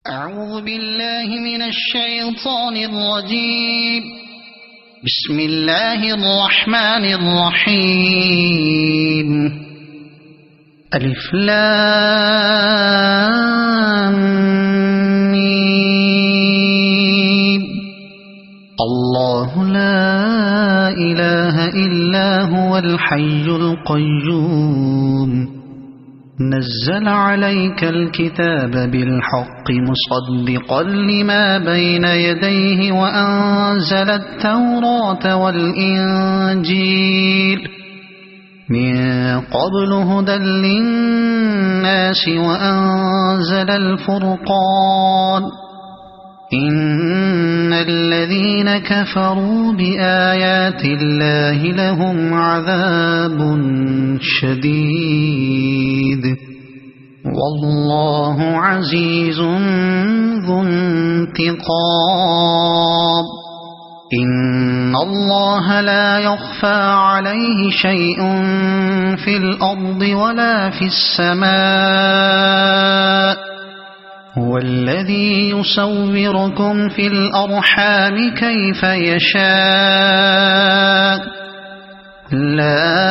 أعوذ بالله من الشيطان الرجيم. بسم الله الرحمن الرحيم. ألف لام ميم. الله لا إله إلا هو الحي القيوم. نزل عليك الكتاب بالحق مصدقا لما بين يديه وأنزل التوراة والإنجيل من قبل هدى للناس وأنزل الفرقان. إن الذين كفروا بآيات الله لهم عذاب شديد والله عزيز ذو انتقام. إن الله لا يخفى عليه شيء في الأرض ولا في السماء. هو الذي يصوركم في الأرحام كيف يشاء. لا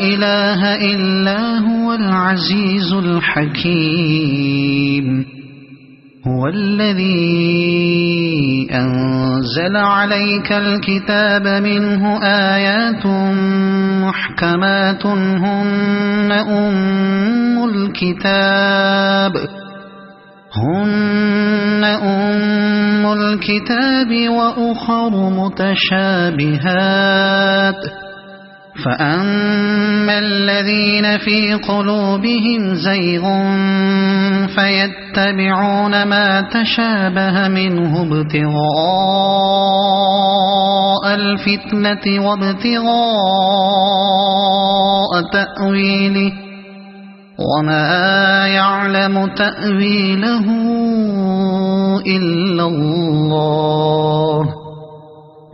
إله إلا هو العزيز الحكيم. هو الذي أنزل عليك الكتاب منه آيات محكمات هن أم الكتاب وأخر متشابهات. فأما الذين في قلوبهم زيغ فيتبعون ما تشابه منه ابتغاء الفتنة وابتغاء تأويله وما يعلم تأويله إلا الله.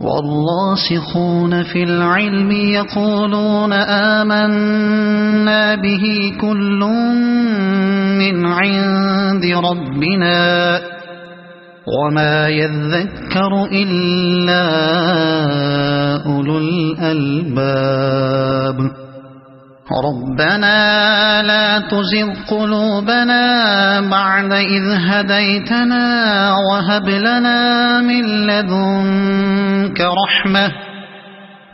والراسخون في العلم يقولون آمنا به كل من عند ربنا وما يذكر إلا أولو الألباب. ربنا لا تزغ قلوبنا بعد إذ هديتنا وهب لنا من لدنك رحمة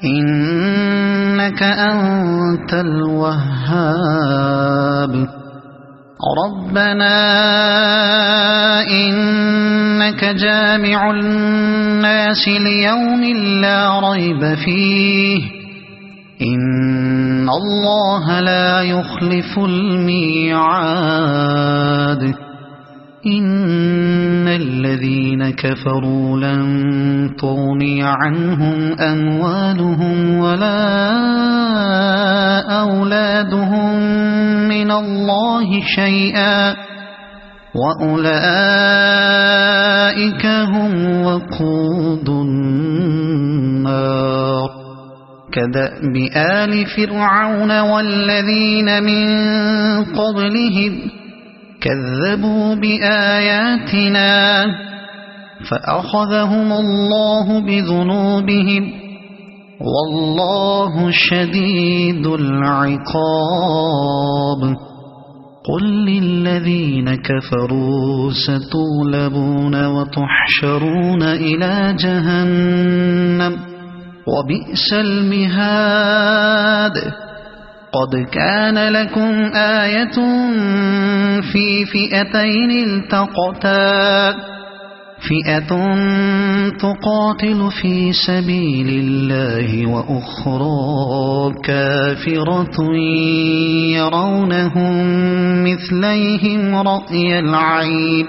إنك أنت الوهاب. ربنا إنك جامع الناس ليوم لا ريب فيه إن الله لا يخلف الميعاد. إن الذين كفروا لن تغني عنهم أموالهم ولا أولادهم من الله شيئا وأولئك هم وقود النار. كدأب آل فرعون والذين من قبلهم كذبوا بآياتنا فأخذهم الله بذنوبهم والله شديد العقاب. قل للذين كفروا ستغلبون وتحشرون إلى جهنم وبئس المهاد. قد كان لكم آية في فئتين التقتا فئة تقاتل في سبيل الله وأخرى كافرة يرونهم مثليهم رأي العين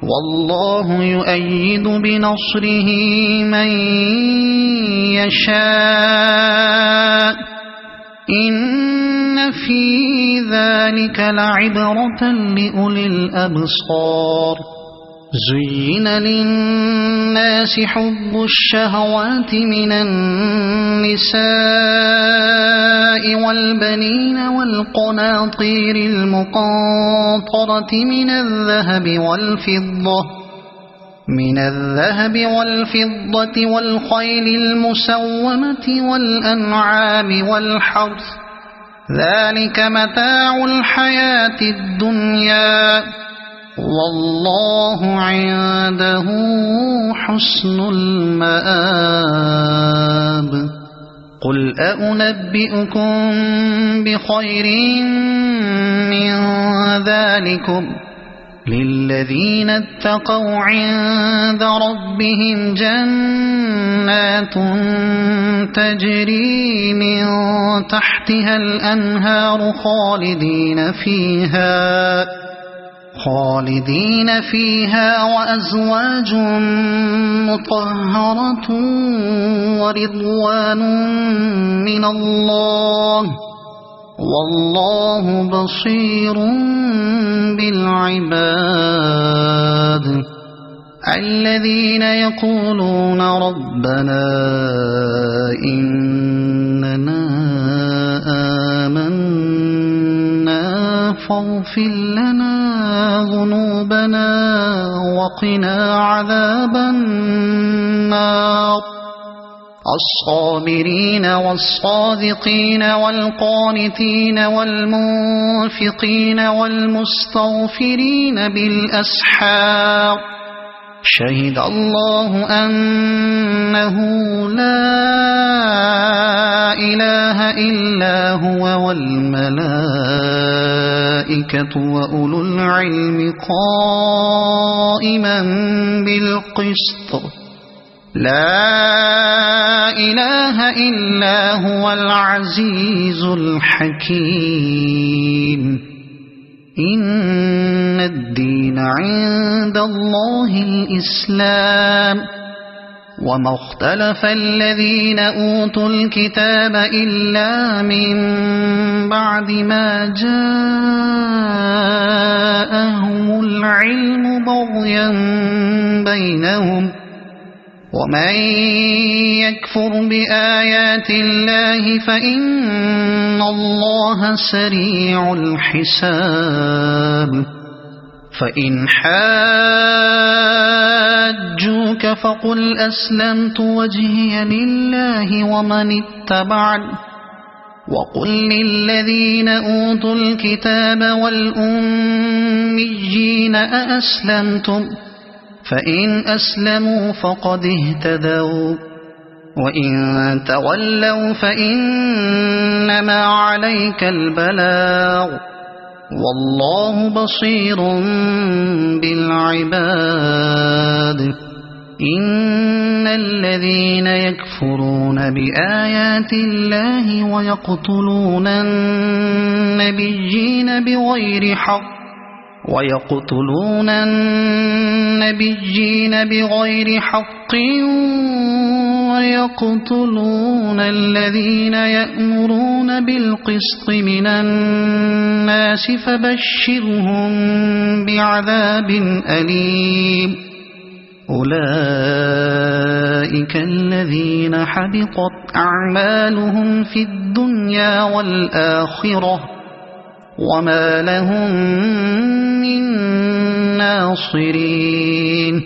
والله يؤيد بنصره من يشاء. إن في ذلك لعبرة لأولي الأبصار. زين للناس حب الشهوات من النساء والبنين والقناطير المقنطرة من الذهب والفضة والخيل المسومة والأنعام والحرث ذلك متاع الحياة الدنيا والله عنده حسن المآب قل أنبئكم بخير من ذلكم للذين اتقوا عند ربهم جنات تجري من تحتها الأنهار خالدين فيها وأزواج مطهرة ورضوان من الله والله بصير بالعباد الذين يقولون ربنا إننا آمنا فاغفر لنا ذنوبنا وقنا عذاب النار الصابرين والصادقين والقانتين والمنفقين والمستغفرين بالأسحار شهد الله أنه لا إله إلا هو والملائكة وأولو العلم قائما بالقسط لا إله إلا هو العزيز الحكيم إن الدين عند الله الإسلام وما اختلف الذين أوتوا الكتاب إلا من بعد ما جاءهم العلم بغيا بينهم ومن يكفر بآيات الله فإن الله سريع الحساب فإن حاجوك فقل أسلمت وجهي لله ومن اتبعني وقل للذين أوتوا الكتاب والأميين أأسلمتم فإن أسلموا فقد اهتدوا وإن تولوا فإنما عليك البلاغ والله بصير بالعباد إن الذين يكفرون بآيات الله ويقتلون النبيين بغير حق ويقتلون الذين يأمرون بالقسط من الناس فبشرهم بعذاب أليم أولئك الذين حبطت أعمالهم في الدنيا والآخرة وما لهم من ناصرين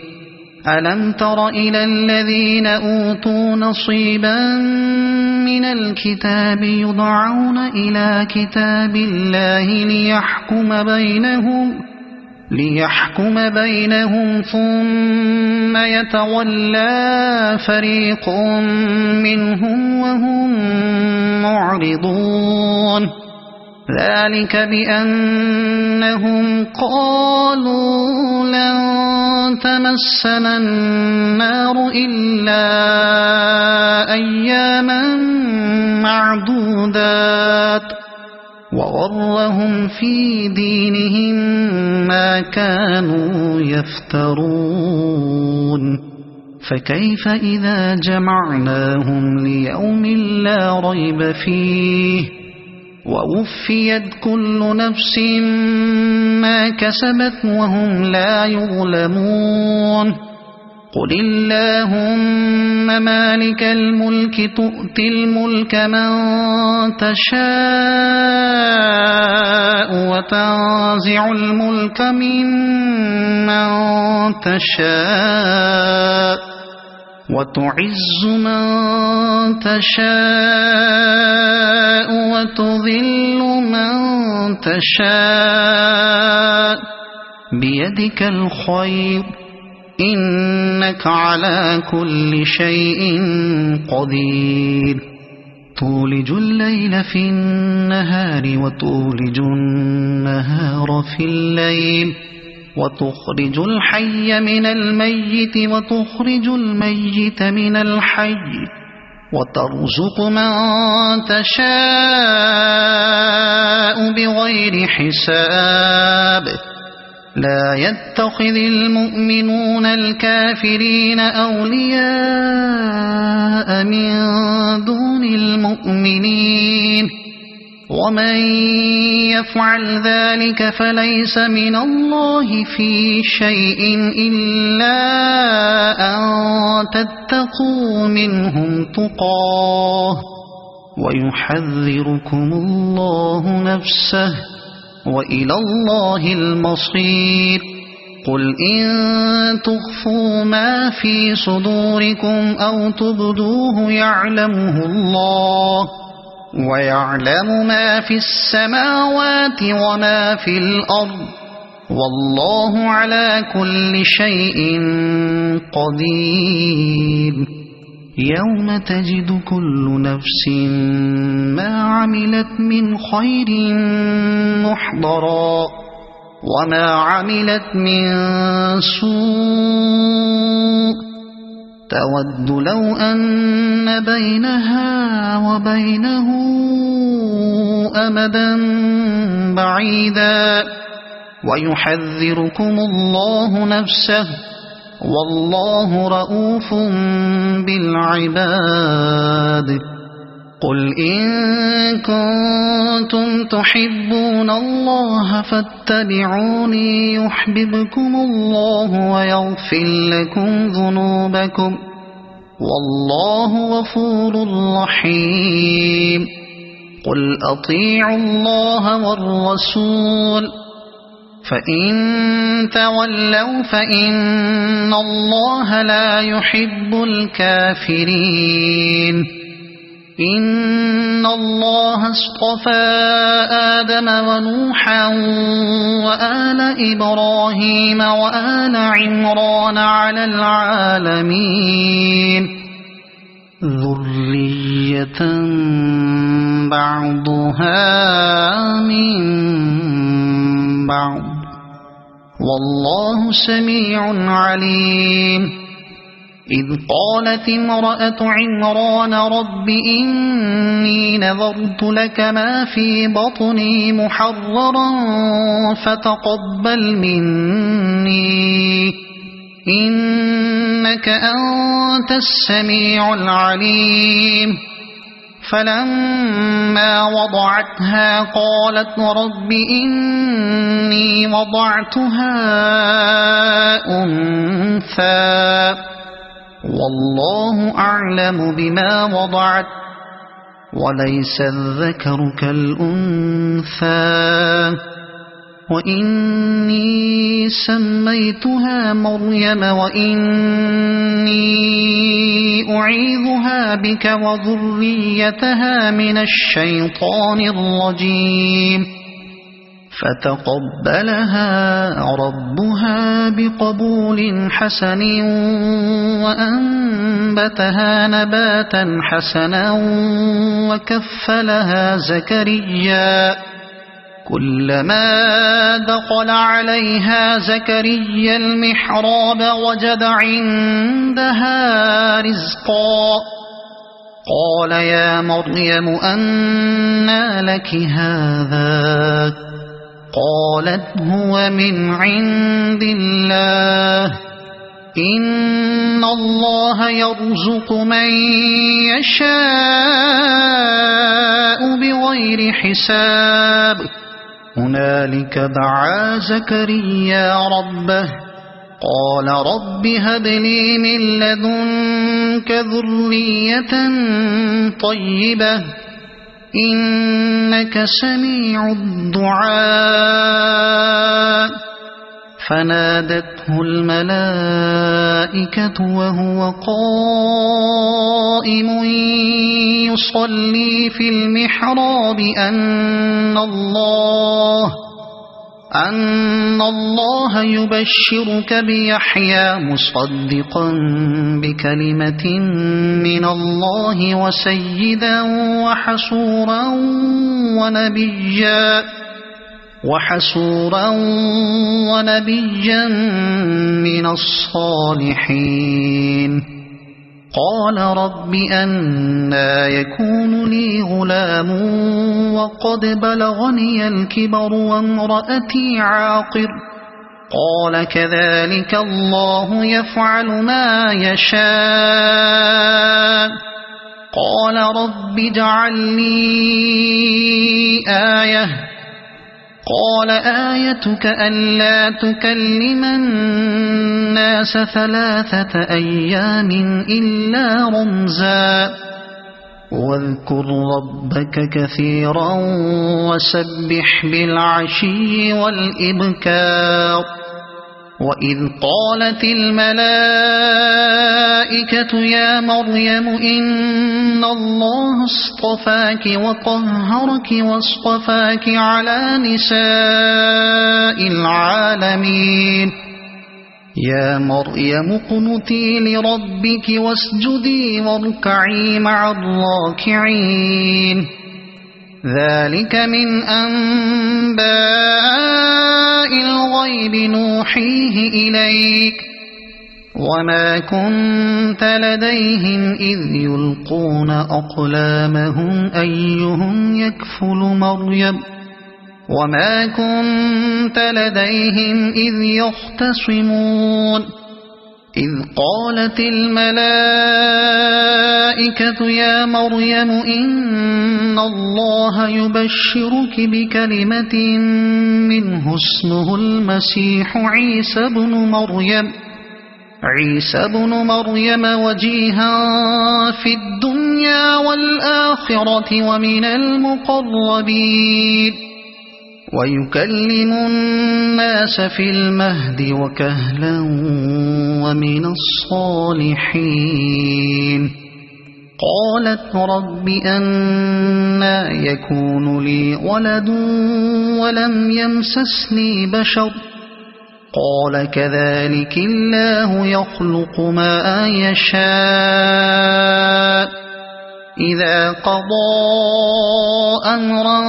ألم تر إلى الذين أوتوا نصيبا من الكتاب يدعون إلى كتاب الله ليحكم بينهم ثم يتولى فريق منهم وهم معرضون ذلك بأنهم قالوا لن تمسنا النار إلا أياما معدودات وغرهم في دينهم ما كانوا يفترون فكيف إذا جمعناهم ليوم لا ريب فيه ووفيت كل نفس ما كسبت وهم لا يظلمون قل اللهم مالك الملك تؤتي الملك من تشاء وتنزع الملك ممن تشاء وتعز من تشاء وتذل من تشاء بيدك الخير إنك على كل شيء قدير تولج الليل في النهار وتولج النهار في الليل وتخرج الحي من الميت وتخرج الميت من الحي وترزق من تشاء بغير حساب لا يتخذ المؤمنون الكافرين أولياء من دون المؤمنين ومن يفعل ذلك فليس من الله في شيء إلا أن تتقوا منهم تقاه ويحذركم الله نفسه وإلى الله المصير قل إن تخفوا ما في صدوركم أو تبدوه يعلمه الله ويعلم ما في السماوات وما في الأرض والله على كل شيء قدير يوم تجد كل نفس ما عملت من خير محضرا وما عملت من سوء تود لو أن بينها وبينه أمدا بعيدا ويحذركم الله نفسه والله رؤوف بالعباد قل إن كنتم تحبون الله فاتبعوني يحببكم الله ويغفر لكم ذنوبكم والله غفور رحيم قل أطيعوا الله والرسول فإن تولوا فإن الله لا يحب الكافرين إن الله اصطفى آدم ونوحا وآل إبراهيم وآل عمران على العالمين ذرية بعضها من بعض والله سميع عليم إذ قالت امرأة عمران رب إني نذرت لك ما في بطني محررا فتقبل مني إنك أنت السميع العليم فلما وضعتها قالت رب إني وضعتها أنثى والله أعلم بما وضعت وليس الذكر كالأنثى وإني سميتها مريم وإني أعيذها بك وذريتها من الشيطان الرجيم فتقبلها ربها بقبول حسن وأنبتها نباتا حسنا وكفلها زكريا كلما دخل عليها زكريا المحراب وجد عندها رزقا قال يا مريم أنى لك هذا قالت هو من عند الله إن الله يرزق من يشاء بغير حساب هنالك دعا زكريا ربه قال رب هب لي من لدنك ذرية طيبة إنك سميع الدعاء فنادته الملائكة وهو قائم يصلي في المحراب أن الله يبشرك بيحيى مصدقا بكلمة من الله وسيدا وحسورا ونبيا من الصالحين قال رب أنى يكون لي غلام وقد بلغني الكبر وامرأتي عاقر قال كذلك الله يفعل ما يشاء قال رب اجعل لي آية قال آيتك ألا تكلم الناس 3 أيام إلا رمزا واذكر ربك كثيرا وسبح بالعشي والإبكار وإذ قالت الملائكة يا مريم إن الله اصطفاك وطهرك واصطفاك على نساء العالمين يا مريم اقنتي لربك واسجدي واركعي مع الراكعين ذلك من أنباء الغيب نوحيه إليك وما كنت لديهم إذ يلقون أقلامهم أيهم يكفل مريم وما كنت لديهم إذ يختصمون إذ قالت الملائكة يا مريم إن الله يبشرك بكلمة منه اسمه المسيح عيسى بن مريم وجيها في الدنيا والآخرة ومن المقربين ويكلم الناس في المهد وكهلا ومن الصالحين قالت رب أنى يكون لي ولد ولم يمسسني بشر قال كذلك الله يخلق ما يشاء إذا قضى أمرا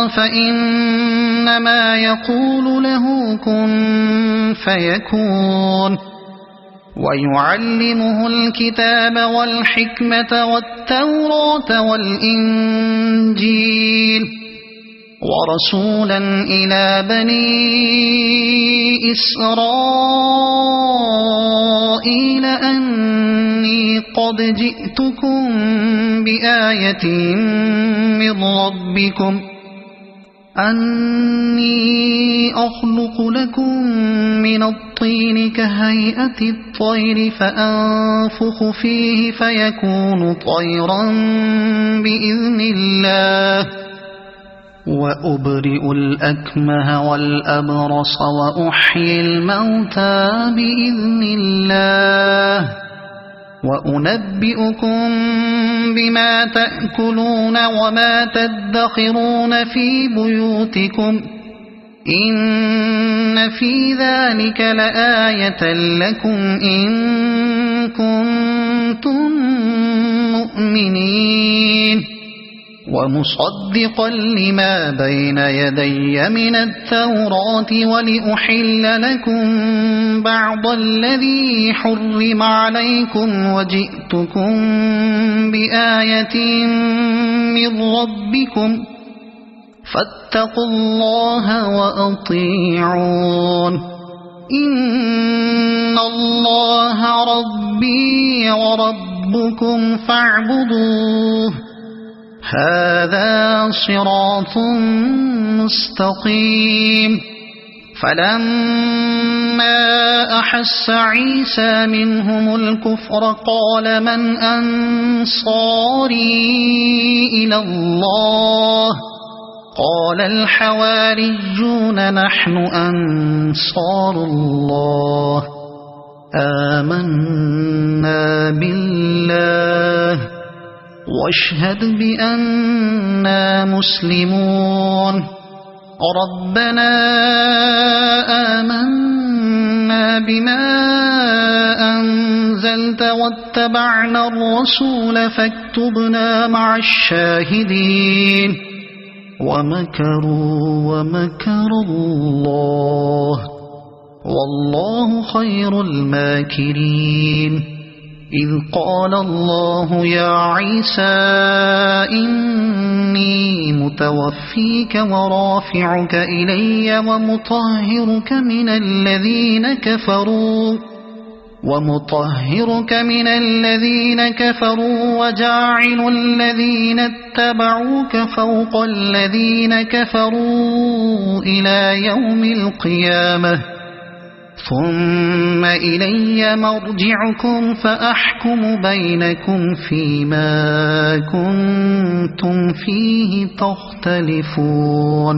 فإنما يقول له كن فيكون ويعلمه الكتاب والحكمة والتوراة والإنجيل ورسولا إلى بني إسرائيل أني قد جئتكم بآية من ربكم أني أخلق لكم من الطين كهيئة الطير فأنفخ فيه فيكون طيرا بإذن الله وأبرئ الأكمه والأبرص وأحيي الموتى بإذن الله وأنبئكم بما تأكلون وما تدخرون في بيوتكم إن في ذلك لآية لكم إن كنتم مؤمنين ومصدقا لما بين يدي من التوراة ولأحل لكم بعض الذي حرم عليكم وجئتكم بآية من ربكم فاتقوا الله وأطيعون إن الله ربي وربكم فاعبدوه هذا صراط مستقيم فلما أحس عيسى منهم الكفر قال من أنصاري إلى الله قال الحواريون نحن أنصار الله آمنا بالله واشهد بأننا مسلمون ربنا آمنا بما أنزلت واتبعنا الرسول فاكتبنا مع الشاهدين ومكروا ومكر الله والله خير الماكرين إذ قال الله يا عيسى إني متوفيك ورافعك إلي ومطهرك من الذين كفروا وجاعل الذين اتبعوك فوق الذين كفروا إلى يوم القيامة ثم إلي مرجعكم فأحكم بينكم فيما كنتم فيه تختلفون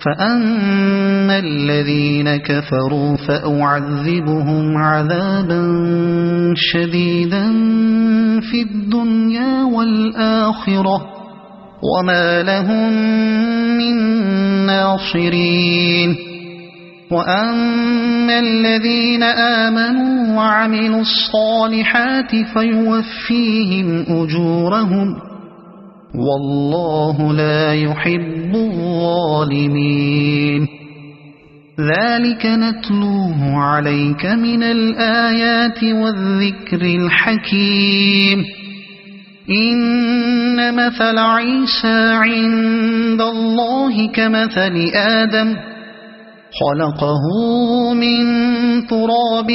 فأما الذين كفروا فأعذبهم عذابا شديدا في الدنيا والآخرة وما لهم من ناصرين وأما الذين آمنوا وعملوا الصالحات فيوفيهم أجورهم والله لا يحب الظالمين ذلك نتلوه عليك من الآيات والذكر الحكيم إن مثل عيسى عند الله كمثل آدم خلقه من تراب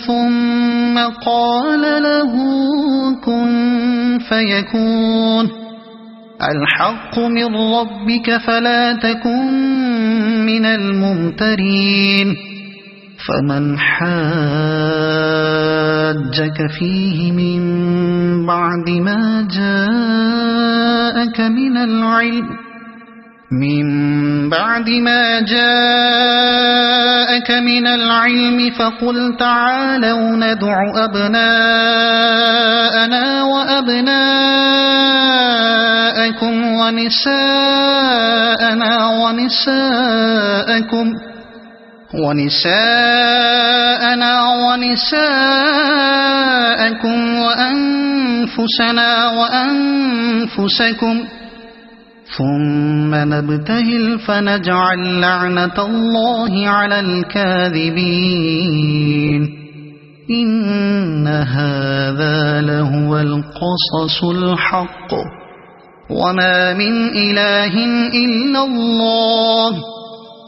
ثم قال له كن فيكون الحق من ربك فلا تكن من الممترين فمن حاجك فيه من بعد ما جاءك من العلم فقل تعالوا ندع أبناءنا وأبناءكم ونساءنا ونساءكم وأنفسنا وأنفسكم ثم نبتهل فنجعل لعنة الله على الكاذبين إن هذا لهو القصص الحق وما من إله إلا الله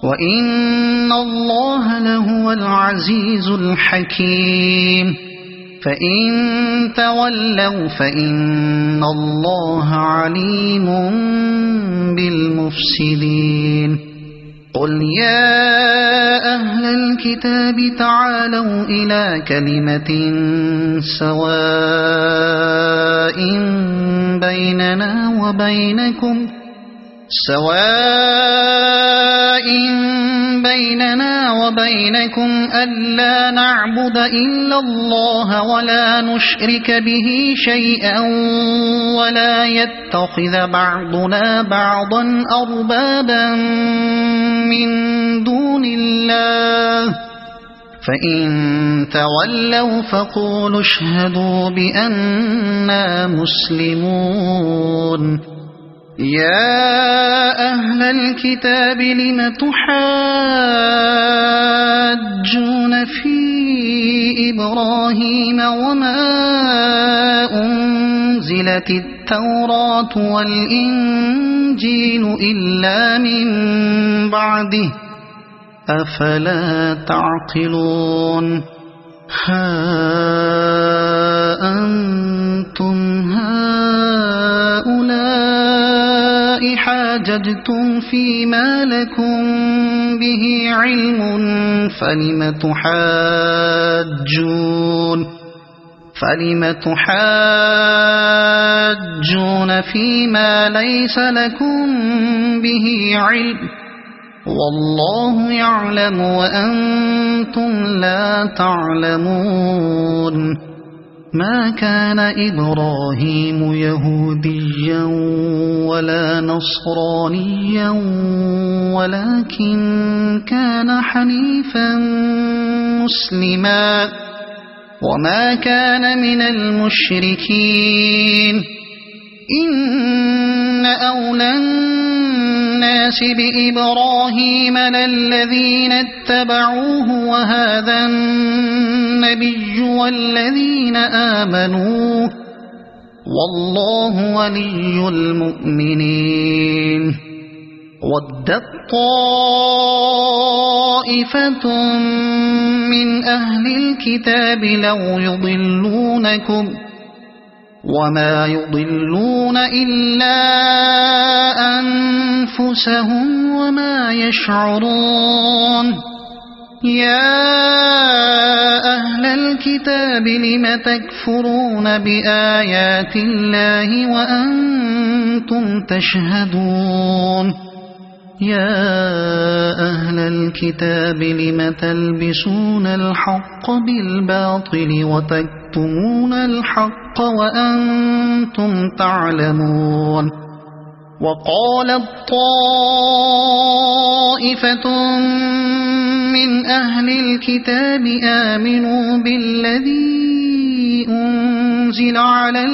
وإن الله لهو العزيز الحكيم فإن تولوا فإن الله عليم بالمفسدين قل يا أهل الكتاب تعالوا إلى كلمة سواء بيننا وبينكم ألا نعبد إلا الله ولا نشرك به شيئا ولا يتخذ بعضنا بعضا أربابا من دون الله فإن تولوا فقولوا اشهدوا بأننا مسلمون يا أهل الكتاب لم تحاجون في إبراهيم وما أنزلت التوراة والإنجيل إلا من بعده أفلا تعقلون ها أنتم هؤلاء حاججتم فيما لكم به علم فلم تحاجون فيما ليس لكم به علم والله يعلم وأنتم لا تعلمون ما كان إبراهيم يهوديا ولا نصرانيا ولكن كان حنيفا مسلما وما كان من المشركين إن أولى الناس بإبراهيم للذين اتبعوه وهذا النبي والذين آمنوا والله ولي المؤمنين ودت طائفة من أهل الكتاب لو يضلونكم وما يضلون إلا أنفسهم وما يشعرون يا أهل الكتاب لم تكفرون بآيات الله وأنتم تشهدون يا أهل الكتاب لم تلبسون الحق بالباطل وتكتمون الحق وأنتم تعلمون وقالت طائفة من أهل الكتاب آمنوا بالذي أنزل على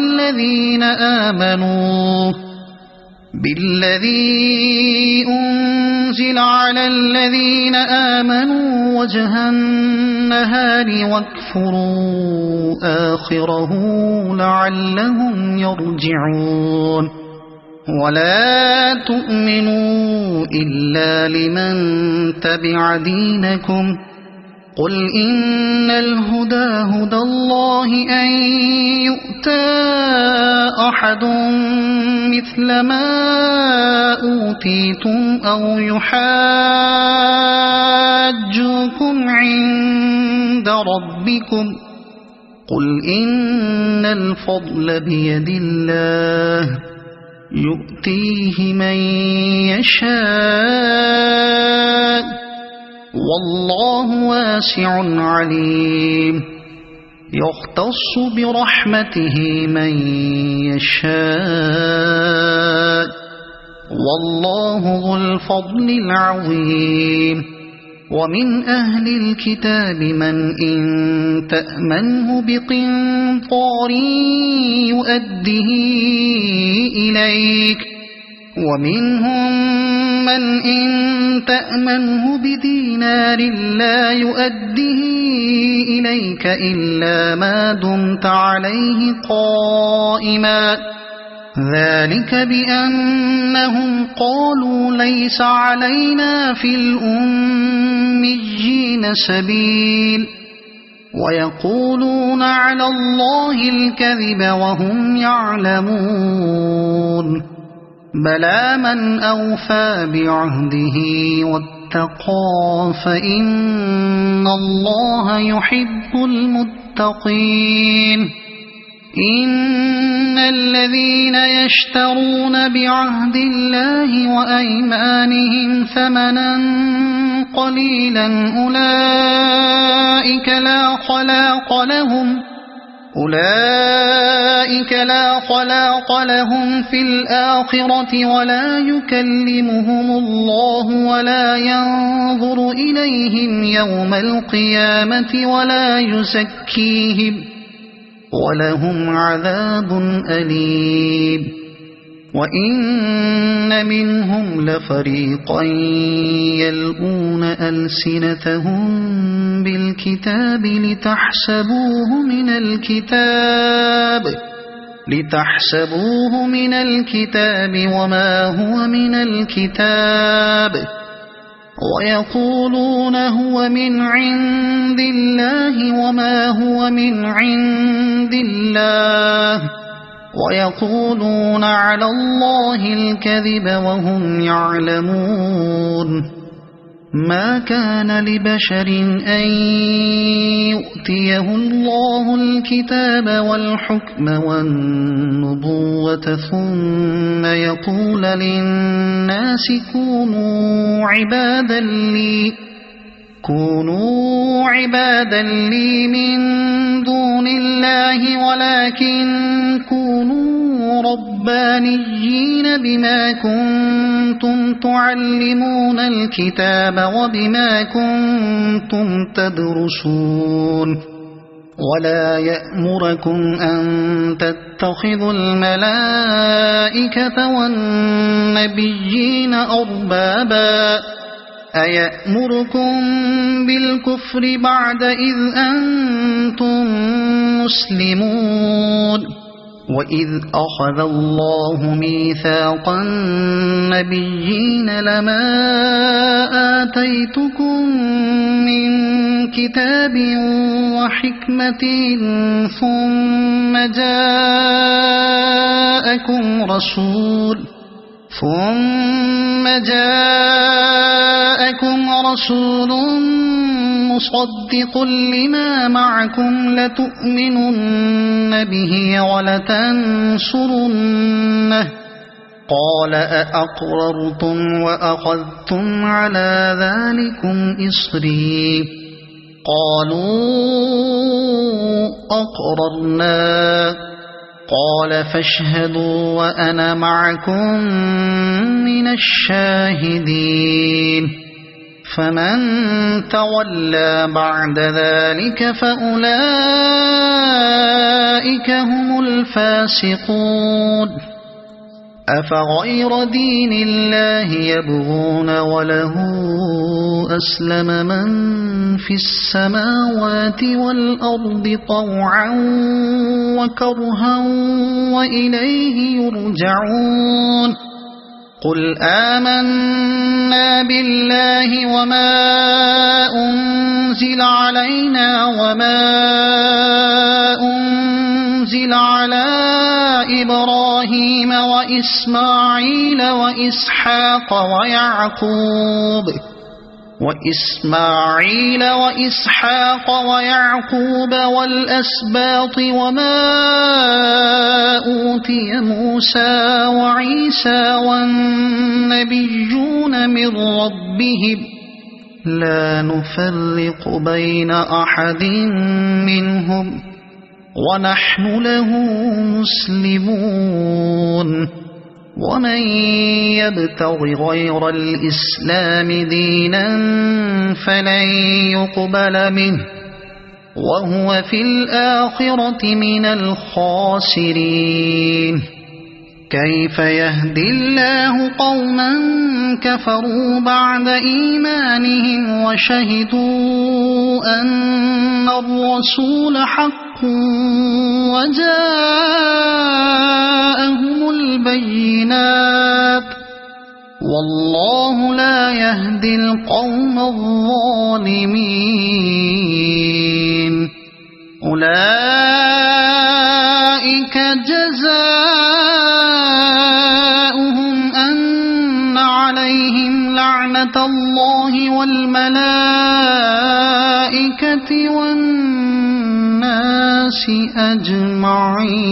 الذين آمنوا وجه النهار واكفروا آخره لعلهم يرجعون ولا تؤمنوا إلا لمن تبع دينكم قل إن الهدى هدى الله أن يؤتى أحد مثل ما أوتيتم أو يحاجوكم عند ربكم قل إن الفضل بيد الله يؤتيه من يشاء والله واسع عليم يختص برحمته من يشاء والله ذو الفضل العظيم ومن أهل الكتاب من إن تأمنه بقنطار يؤده إليك ومنهم من إن تأمنه بدينار لا يؤده إليك إلا ما دمت عليه قائما ذلك بأنهم قالوا ليس علينا في الأميين سبيل ويقولون على الله الكذب وهم يعلمون بلى من أوفى بعهده واتقى فإن الله يحب المتقين إن الذين يشترون بعهد الله وأيمانهم ثمنا قليلا أولئك لا خلاق لهم في الآخرة ولا يكلمهم الله ولا ينظر إليهم يوم القيامة ولا يزكيهم ولهم عذاب أليم وإن منهم لفريقا يلؤون ألسنتهم بالكتاب لتحسبوه من الكتاب وما هو من الكتاب ويقولون هو من عند الله وما هو من عند الله ويقولون على الله الكذب وهم يعلمون ما كان لبشر أن يؤتيه الله الكتاب والحكم والنبوة ثم يقول للناس كونوا عبادا لي من دون الله ولكن كونوا ربانيين بما كنتم تعلمون الكتاب وبما كنتم تدرسون ولا يأمركم أن تتخذوا الملائكة والنبيين أربابا أيأمركم بالكفر بعد إذ أنتم مسلمون وإذ أخذ الله ميثاق النبيين لما آتيتكم من كتاب وحكمة ثم جاءكم رسول مصدق لما معكم لتؤمنن به ولتنصرنه قال أأقررتم وأخذتم على ذلكم إصري قالوا أقررنا قال فاشهدوا وأنا معكم من الشاهدين فمن تولى بعد ذلك فأولئك هم الفاسقون أفغير دين الله يبغون وله أسلم من في السماوات والأرض طوعا وكرها وإليه يرجعون قل آمنا بالله وما أنزل علينا وما أنزل على إبراهيم وإسماعيل وإسحاق ويعقوب والأسباط وما أوتي موسى وعيسى والنبيون من ربهم لا نفرق بين أحد منهم ونحن له مسلمون ومن يبتغ غير الإسلام دينا فلن يقبل منه وهو في الآخرة من الخاسرين كيف يهدي الله قوما كفروا بعد إيمانهم وشهدوا أن الرسول حق وجاءهم البينات والله لا يهدي القوم الظالمين أولئك جزاؤهم أن عليهم لعنة الله والملائكة والناس أجمعين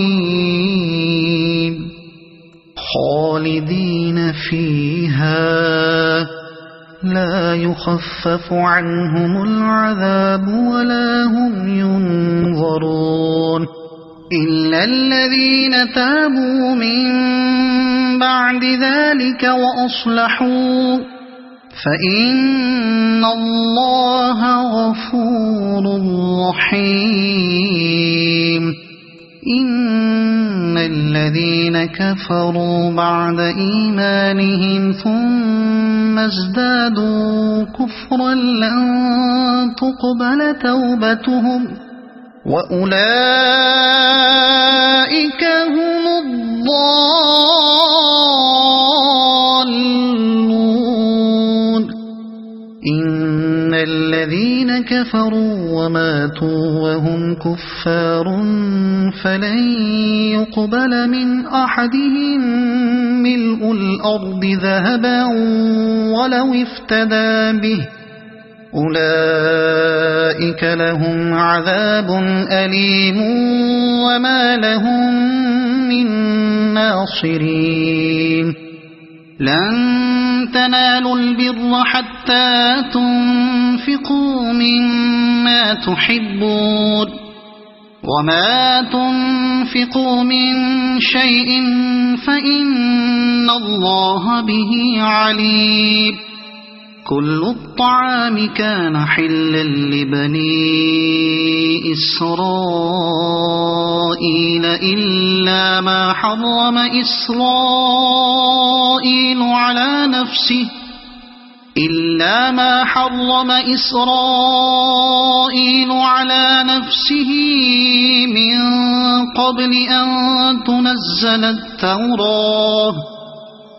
خالدين فيها لا يخفف عنهم العذاب ولا هم ينظرون إلا الذين تابوا من بعد ذلك وأصلحوا فإن الله غفور رحيم إن الذين كفروا بعد إيمانهم ثم ازدادوا كفرا لن تقبل توبتهم وأولئك هم الضالون إن الذين كفروا وماتوا وهم كفار فلن يقبل من أحدهم ملء الأرض ذهبا ولو افتدى به أولئك لهم عذاب أليم وما لهم من ناصرين لن تنالوا البر حتى تنفقوا مما تحبون وما تنفقوا من شيء فإن الله به عليم كل الطعام كان حلا لبني إسرائيل إلا ما حرم إسرائيل على نفسه من قبل أن تنزل التوراة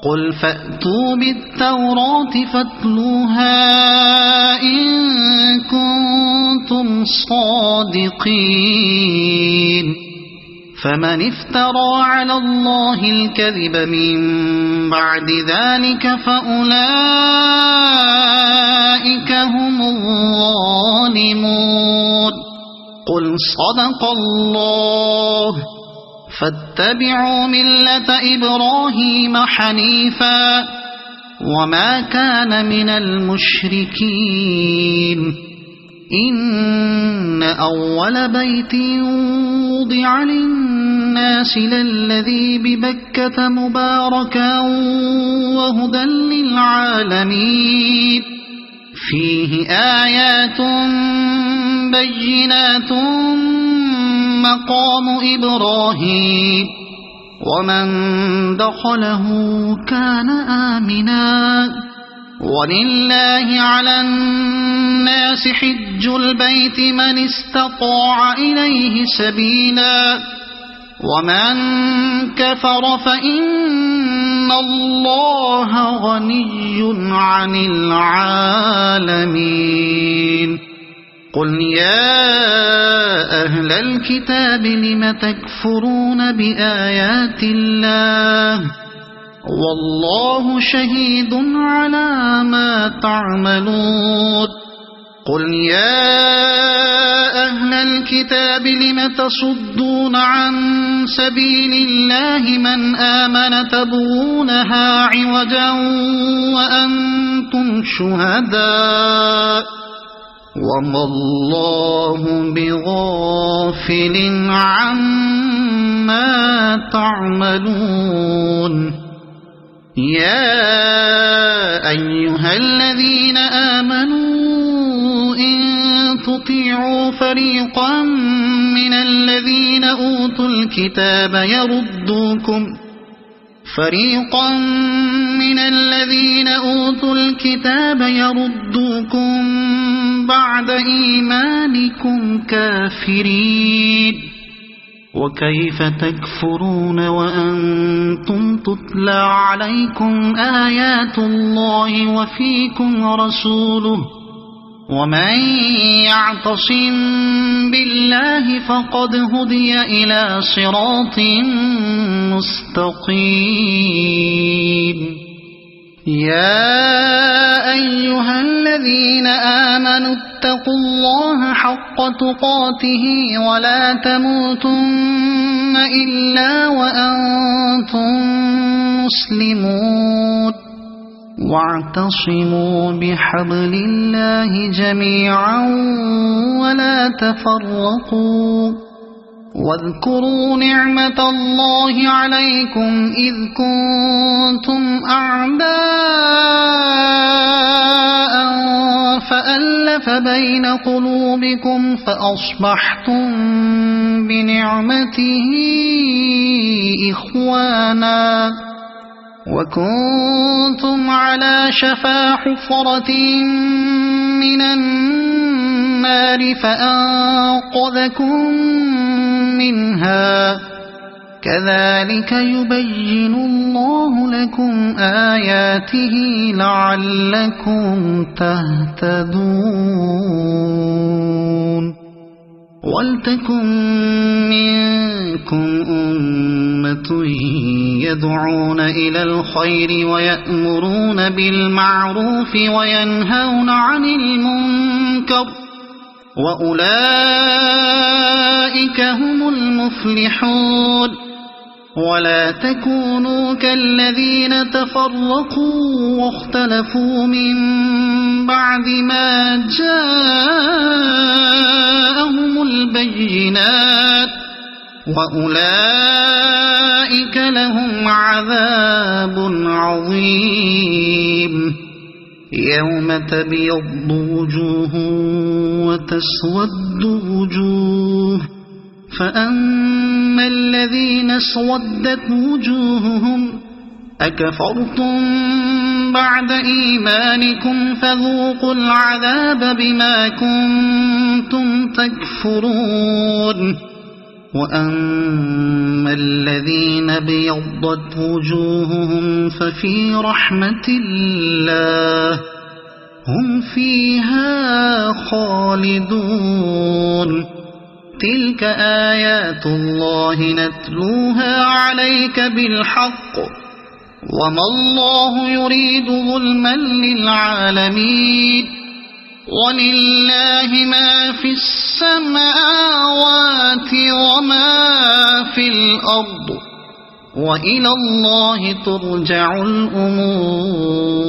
قل فأتوا بالتوراة فاتلوها إن كنتم صادقين فمن افترى على الله الكذب من بعد ذلك فأولئك هم الظالمون قل صدق الله فاتبعوا ملة إبراهيم حنيفا وما كان من المشركين إن أول بيت وضع للناس للذي ببكة مباركا وهدى للعالمين فيه آيات بينات مقام إبراهيم ومن دخله كان آمنا ولله على الناس حج البيت من استطاع إليه سبيلا ومن كفر فإن الله غني عن العالمين قل يا أهل الكتاب لم تكفرون بآيات الله والله شهيد على ما تعملون قل يا أهل الكتاب لم تصدون عن سبيل الله من آمن تبغونها عوجا وأنتم شهداء وما الله بغافل عما تعملون يا أيها الذين آمنوا إن تطيعوا فريقا من الذين أوتوا الكتاب يردوكم بعد إيمانكم كافرين وكيف تكفرون وأنتم تتلى عليكم آيات الله وفيكم رسوله ومن يعتصم بالله فقد هدي إلى صراط مستقيم يا أيها الذين آمنوا اتقوا الله حق تقاته ولا تموتن إلا وأنتم مسلمون واعتصموا بحبل الله جميعا ولا تفرقوا واذكروا نعمة الله عليكم إذ كنتم أعداء فألف بين قلوبكم فأصبحتم بنعمته إخوانا وكنتم على شفا حفرة من النار فأنقذكم منها كذلك يبين الله لكم آياته لعلكم تهتدون ولتكن منكم أمة يدعون إلى الخير ويأمرون بالمعروف وينهون عن المنكر وأولئك هم المفلحون ولا تكونوا كالذين تفرقوا واختلفوا من بعد ما جاءهم البينات وأولئك لهم عذاب عظيم يوم تبيض وجوه وتسود وجوه فأما الذين اسودت وجوههم أكفرتم بعد إيمانكم فذوقوا العذاب بما كنتم تكفرون وأما الذين ابيضت وجوههم ففي رحمة الله هم فيها خالدون تلك آيات الله نتلوها عليك بالحق وما الله يريد ظلما للعالمين ولله ما في السماوات وما في الأرض وإلى الله ترجع الأمور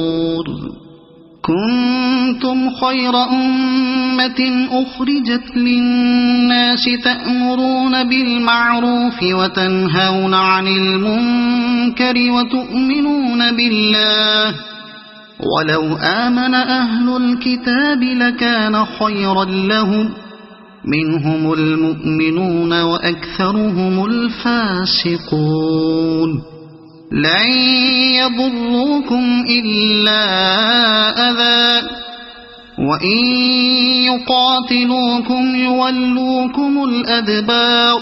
كنتم خير أمة أخرجت للناس تأمرون بالمعروف وتنهون عن المنكر وتؤمنون بالله ولو آمن أهل الكتاب لكان خيرا لهم منهم المؤمنون وأكثرهم الفاسقون لن يضروكم إلا أذى وإن يقاتلوكم يولوكم الأدبار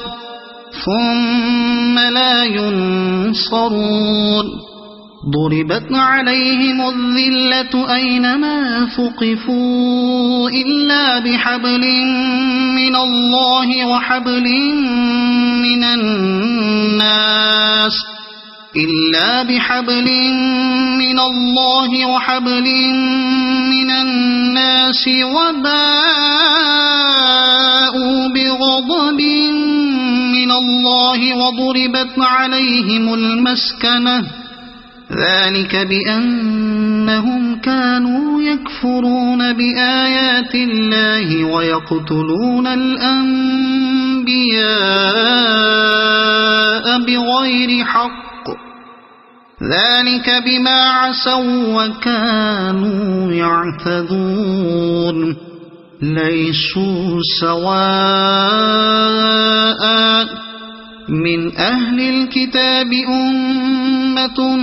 ثم لا ينصرون ضربت عليهم الذلة أينما ثقفوا إلا بحبل من الله وحبل من الناس وباءوا بغضب من الله وضربت عليهم المسكنة ذلك بأنهم كانوا يكفرون بآيات الله ويقتلون الأنبياء بغير حق ذلك بما عصوا وكانوا يعتدون ليسوا سواء من أهل الكتاب أمة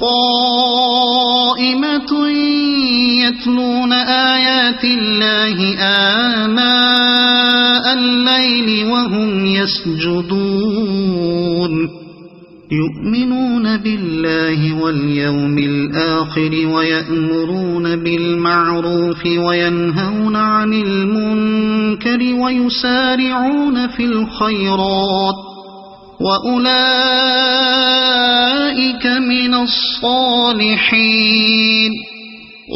قائمة يتلون آيات الله آناء الليل وهم يسجدون يؤمنون بالله واليوم الآخر ويأمرون بالمعروف وينهون عن المنكر ويسارعون في الخيرات وأولئك من الصالحين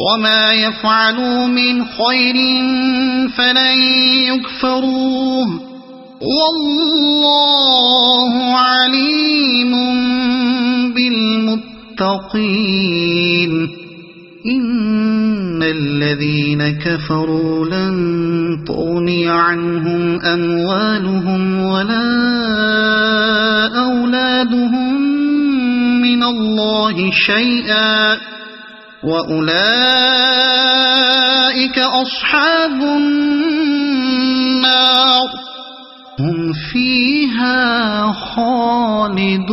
وما يفعلوا من خير فلن يكفروه والله عليم بالمتقين إن الذين كفروا لن تغني عنهم أموالهم ولا أولادهم من الله شيئا وأولئك أصحاب النار هم فيها خالدون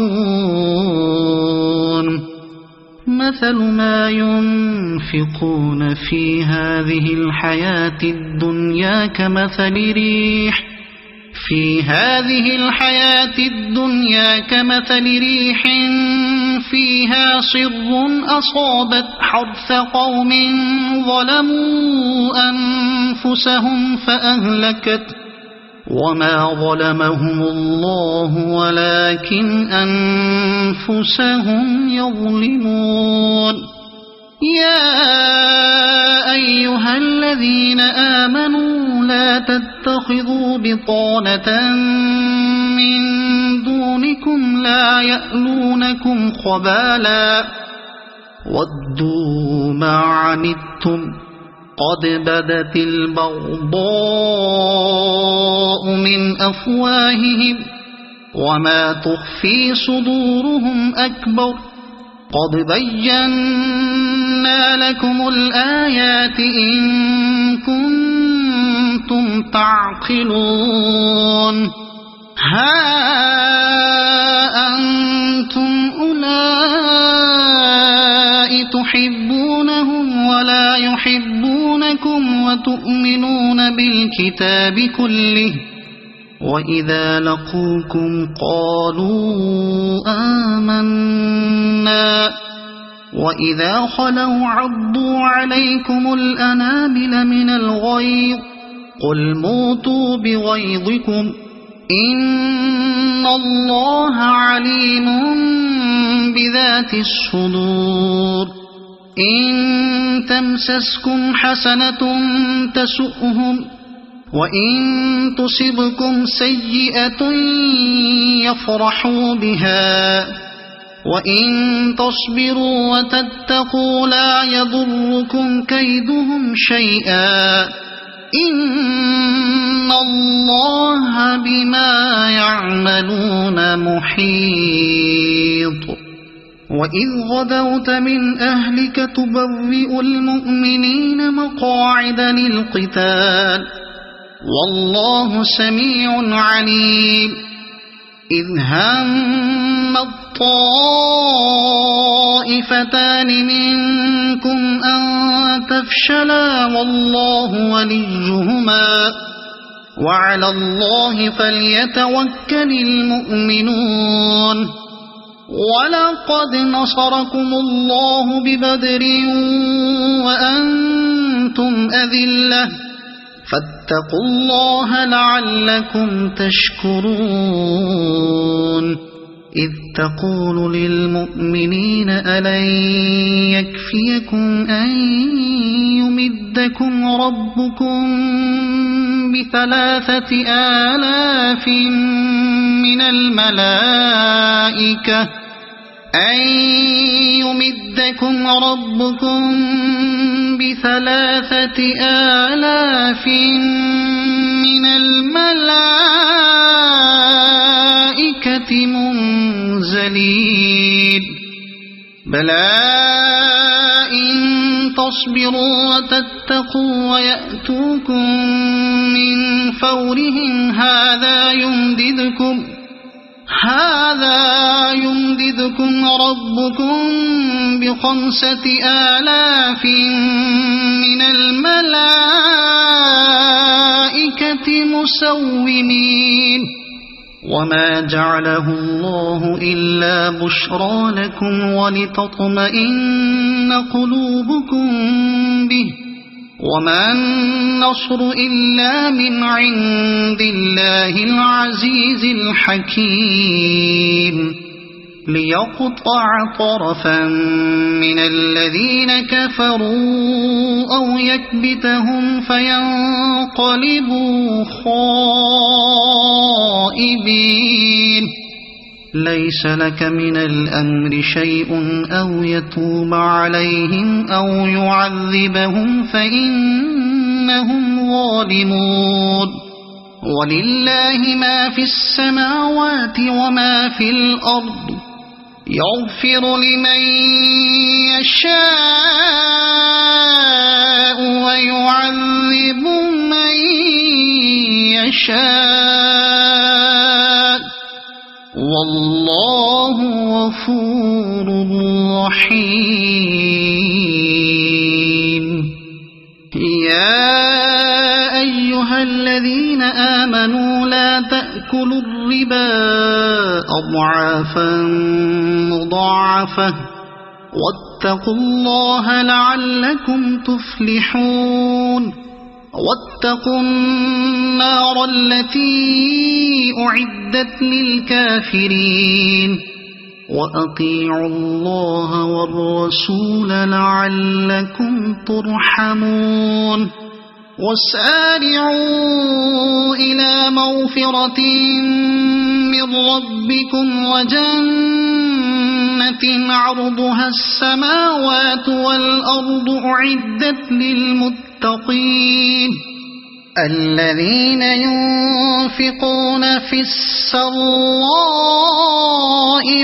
مثل ما ينفقون في هذه الحياة الدنيا كمثل ريح في هذه الحياة الدنيا كمثل ريح فيها صر أصابت حرث قوم ظلموا أنفسهم فأهلكت وما ظلمهم الله ولكن أنفسهم يظلمون يا أيها الذين آمنوا لا تتخذوا بطانة من دونكم لا يألونكم خبالا ودوا ما عنتم قد بدت البغضاء من أفواههم وما تخفي صدورهم أكبر قد بينا لكم الآيات إن كنتم تعقلون ها أنتم أولئك تحبونهم ولا يحبونكم وتؤمنون بالكتاب كله وإذا لقوكم قالوا آمنا وإذا خلوا عضوا عليكم الأنامل من الغيظ قل موتوا بغيظكم إن الله عليم بذات الصدور إن تمسسكم حسنة تسؤهم وإن تصبكم سيئة يفرحوا بها وإن تصبروا وتتقوا لا يضركم كيدهم شيئا إن الله بما يعملون محيط وإذ غدوت من أهلك تبوئ المؤمنين مقاعد للقتال والله سميع عليم إذ هم الطائفتان منكم أن تفشلا والله وليهما وعلى الله فليتوكل المؤمنون ولقد نصركم الله ببدر وأنتم أذلة فاتقوا الله لعلكم تشكرون إذ تقول للمؤمنين ألن يكفيكم أن يمدكم ربكم ب3,000 من الملائكة أن يمدكم ربكم ب3,000 من الملائكة منزلين بلى إن تصبروا وتتقوا ويأتوكم من فورهم هذا يمددكم ربكم ب5,000 من الملائكة مسومين وما جعله الله إلا بشرى لكم ولتطمئن قلوبكم به وما النصر إلا من عند الله العزيز الحكيم ليقطع طرفا من الذين كفروا أو يكبتهم فينقلبوا خائبين ليس لك من الأمر شيء أو يتوب عليهم أو يعذبهم فإنهم ظالمون ولله ما في السماوات وما في الأرض يغفر لمن يشاء ويعذب من يشاء والله غفور رحيم يا أيها الذين آمنوا لا تأكلوا الربا أضعافا مضاعفة واتقوا الله لعلكم تفلحون واتقوا النار التي أعدت للكافرين وأطيعوا الله والرسول لعلكم ترحمون وسارعوا إلى مغفرة من ربكم وجنة عرضها السماوات والأرض أعدت للمتقين الذين ينفقون في السراء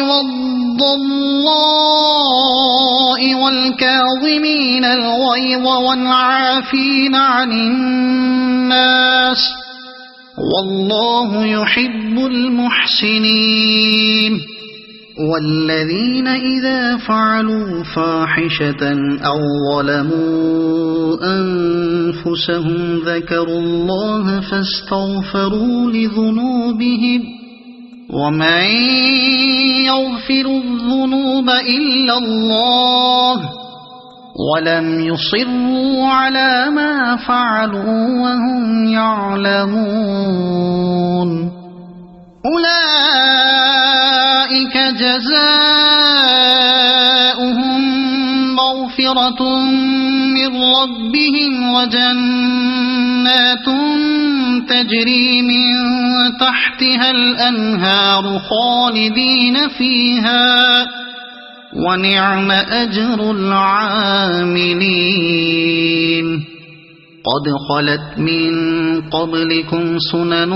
والضراء والكاظمين الغيظ والعافين عن الناس والله يحب المحسنين والذين إذا فعلوا فاحشة أو ظلموا أنفسهم ذكروا الله فاستغفروا لذنوبهم ومن يغفر الذنوب إلا الله ولم يصروا على ما فعلوا وهم يعلمون أولئك جزاؤهم مغفرة من ربهم وجنات تجري من تحتها الأنهار خالدين فيها ونعم أجر العاملين قد خلت من قبلكم سنن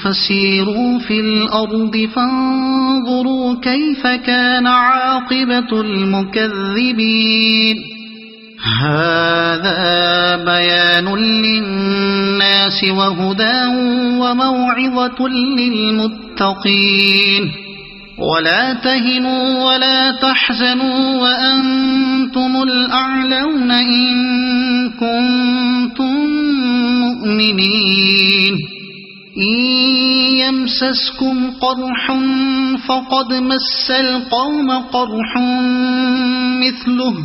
فسيروا في الأرض فانظروا كيف كان عاقبة المكذبين هذا بيان للناس وهدى وموعظة للمتقين ولا تهنوا ولا تحزنوا وأنتم الأعلون إن كنتم مؤمنين إن يمسسكم قرح فقد مس القوم قرح مثله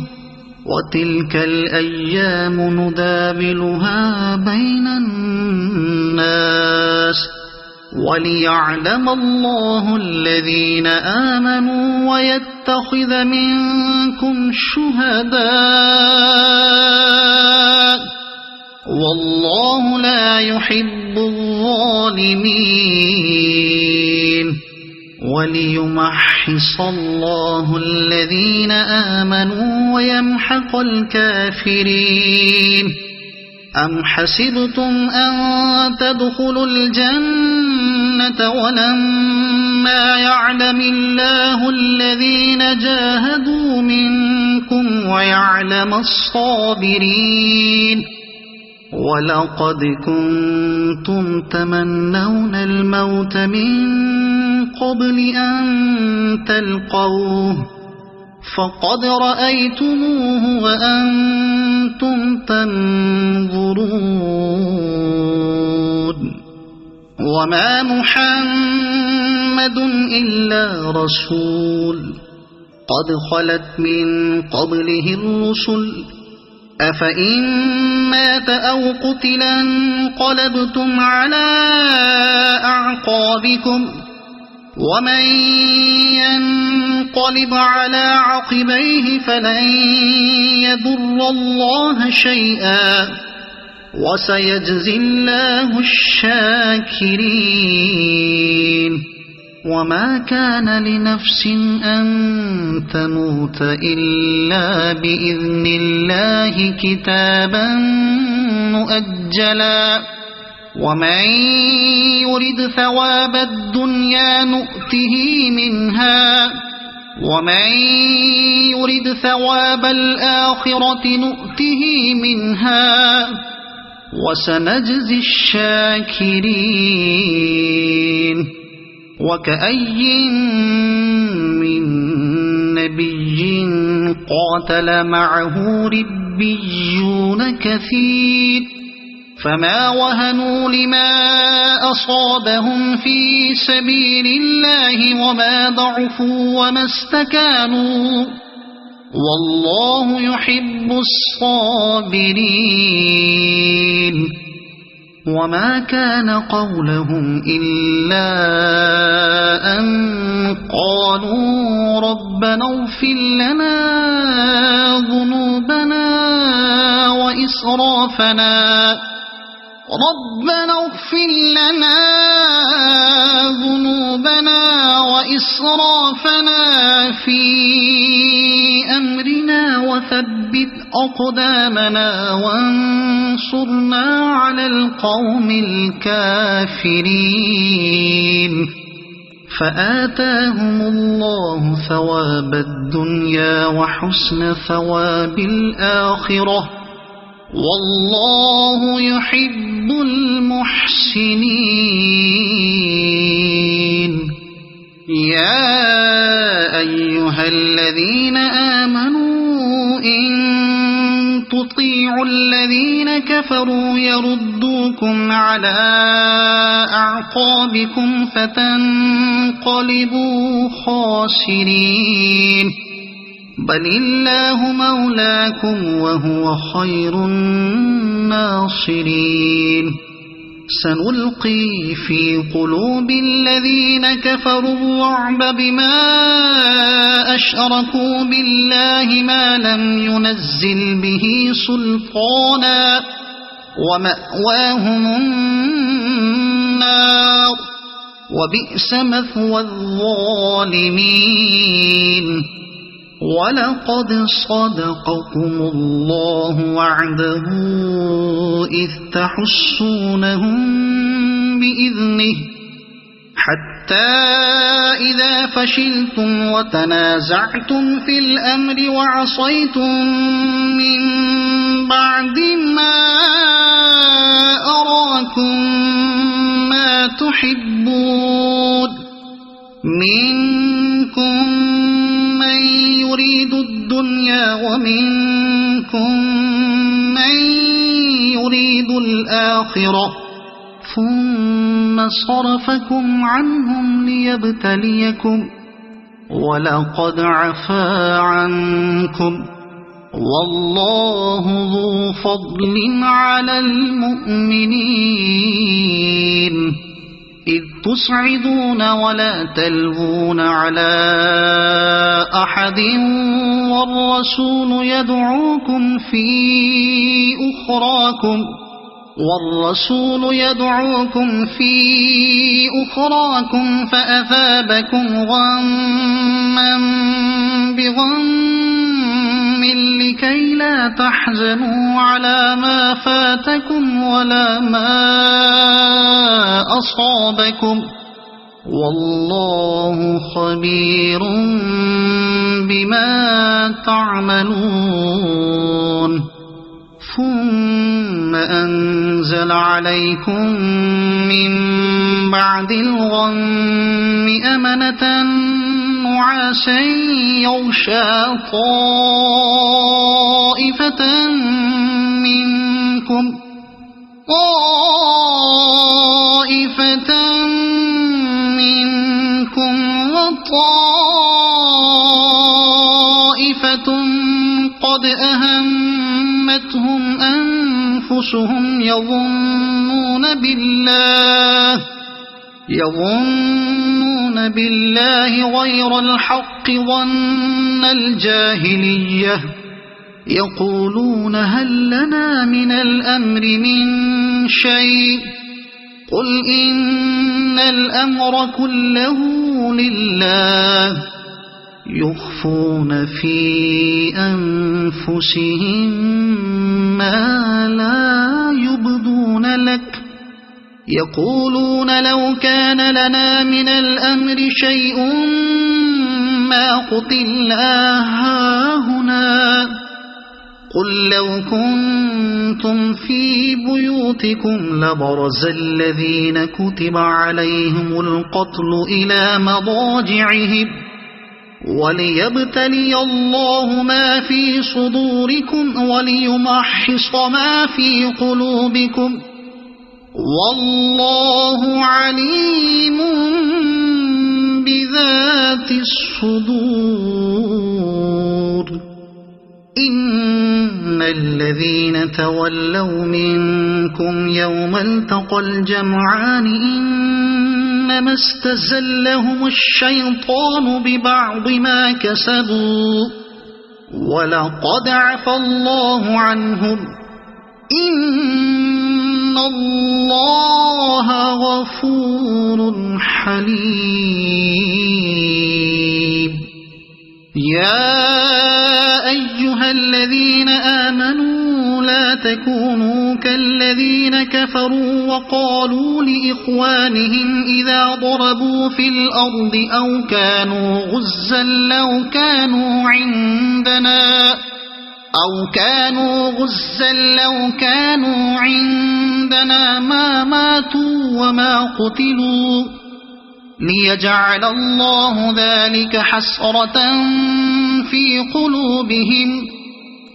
وتلك الأيام نداولها بين الناس وليعلم الله الذين آمنوا ويتخذ منكم شهداء والله لا يحب الظالمين وليمحص الله الذين آمنوا ويمحق الكافرين أم حسبتم أن تدخلوا الجنة ولما يعلم الله الذين جاهدوا منكم ويعلم الصابرين ولقد كنتم تمنون الموت من قبل أن تلقوه فقد رأيتموه وأنتم تنظرون وما محمد إلا رسول قد خلت من قبله الرسل أفإن مات أو قتل انقلبتم على أعقابكم ومن ينقلب على عقبيه فلن يضر الله شيئا وسيجزي الله الشاكرين وما كان لنفس أن تموت إلا بإذن الله كتابا مؤجلا ومن يرد ثواب الدنيا نؤته منها ومن يرد ثواب الآخرة نؤته منها وسنجزي الشاكرين وكأي من نبي قاتل معه ربيون كثير فما وهنوا لما أصابهم في سبيل الله وما ضعفوا وما استكانوا والله يحب الصابرين وما كان قولهم إلا أن قالوا ربنا اغفر لنا ذنوبنا وإسرافنا في أمرنا وثبت أقدامنا وانصرنا على القوم الكافرين فآتاهم الله ثواب الدنيا وحسن ثواب الآخرة والله يحب المحسنين يا أيها الذين آمنوا إن تطيعوا الذين كفروا يردوكم على أعقابكم فتنقلبوا خاسرين بل الله مولاكم وهو خير الناصرين سنلقي في قلوب الذين كفروا الرعب بما أشركوا بالله ما لم ينزل به سلطانا ومأواهم النار وبئس مثوى الظالمين ولقد صدقكم الله وعده إذ تحسونهم بإذنه حتى إذا فشلتم وتنازعتم في الأمر وعصيتم من بعد ما أراكم ما تحبون منكم من يريد الدنيا ومنكم من يريد الآخرة ثم صرفكم عنهم ليبتليكم ولقد عفا عنكم والله ذو فضل على المؤمنين إذ تصعدون ولا تلوون على أحد والرسول يدعوكم في أخراكم فأثابكم غما بغم لكي لا تحزنوا على ما فاتكم ولا ما أصابكم والله خبير بما تعملون ثم أنزل عليكم من بعد الغم أمنة نعاسا يغشى طائفة منكم وطائفة قد أهمتهم أنفسهم يظنون بالله غير الحق ظن الجاهلية يقولون هل لنا من الأمر من شيء قل إن الأمر كله لله يخفون في أنفسهم ما لا يبدون لك يقولون لو كان لنا من الأمر شيء ما قتلنا هاهنا قل لو كنتم في بيوتكم لبرز الذين كتب عليهم القتل إلى مضاجعهم وليبتلي الله ما في صدوركم وليمحص ما في قلوبكم والله عليم بذات الصدور إن الذين تولوا منكم يوم التقى الجمعان إنما استزلهم الشيطان ببعض ما كسبوا ولقد عفى الله عنهم إن الله غفور حليم يا أيها الذين آمنوا لا تكونوا كالذين كفروا وقالوا لإخوانهم إذا ضربوا في الأرض أو كانوا غزا لو كانوا عندنا ما ماتوا وما قتلوا ليجعل الله ذلك حسرة في قلوبهم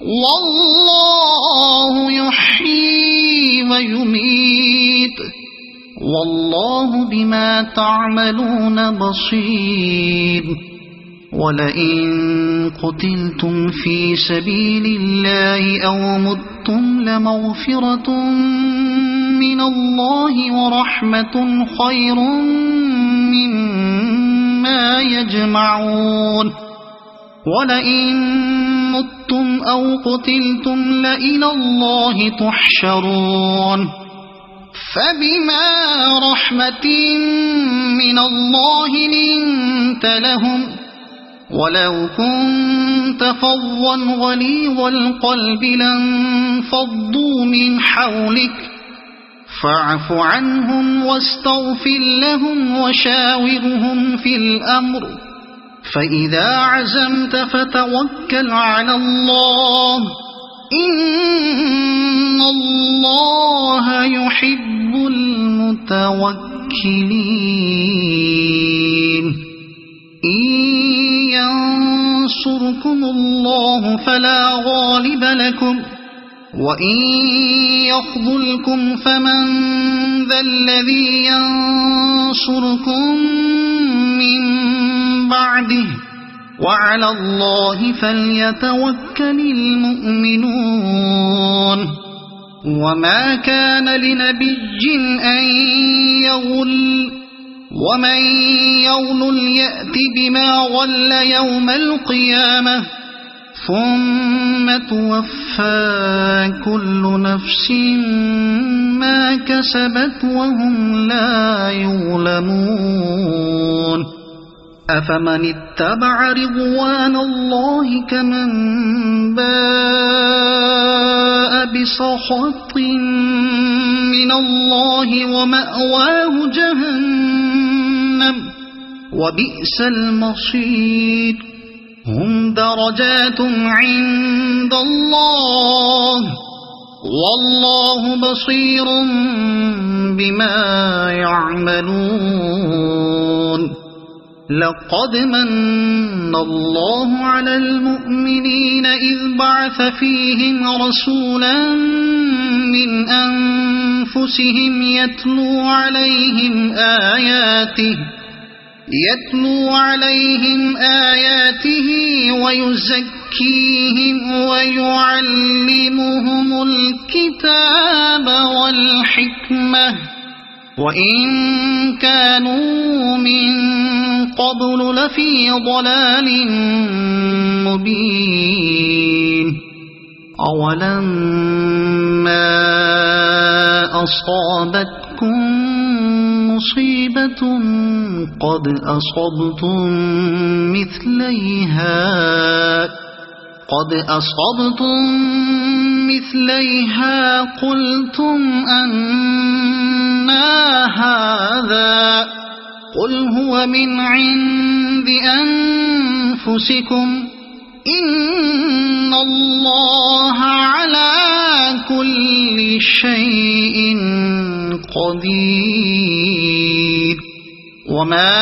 والله يحيي ويميت والله بما تعملون بصير ولئن قتلتم في سبيل الله أو متم لمغفرة من الله ورحمة خير مما يجمعون ولئن متم أو قتلتم لإلى الله تحشرون فبما رحمة من الله لنت لهم ولو كنت فظا غليظ القلب لانفضوا من حولك فاعف عنهم واستغفر لهم وشاورهم في الأمر فإذا عزمت فتوكل على الله إن الله يحب المتوكلين إن ينصركم الله فلا غالب لكم وإن يخذلكم فمن ذا الذي ينصركم من بعده وعلى الله فليتوكل المؤمنون وما كان لنبي أن يغل ومن يغل يأت بما غل يوم القيامة ثم توفى كل نفس ما كسبت وهم لا يظلمون أفمن اتبع رضوان الله كمن باء بسخط من الله ومأواه جهنم وبئس المصير هم درجات عند الله والله بصير بما يعملون لقد من الله على المؤمنين إذ بعث فيهم رسولا من أنفسهم يتلو عليهم آياته ويزكيهم ويعلمهم الكتاب والحكمة وإن كانوا من قبل لفي ضلال مبين أولما أصابتكم مصيبة قد أصبتم مثليها قلتم أنى هذا قل هو من عند أنفسكم إن الله على كل شيء قدير وما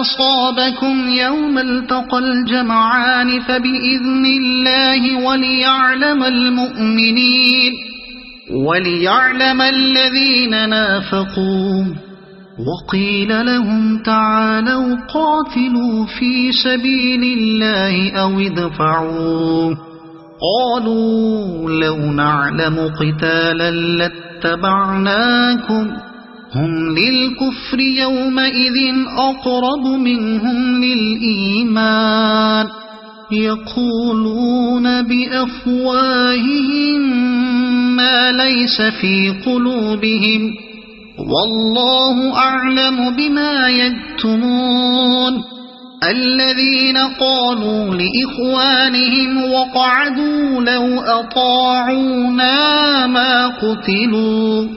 أصابكم يوم التقى الجمعان فبإذن الله وليعلم المؤمنين وليعلم الذين نافقوا وقيل لهم تعالوا قاتلوا في سبيل الله أو ادفعوا قالوا لو نعلم قتالا لاتبعناكم هم للكفر يومئذ أقرب منهم للإيمان يقولون بأفواههم ما ليس في قلوبهم والله أعلم بما يكتمون الذين قالوا لإخوانهم وقعدوا لو أطاعونا ما قتلوا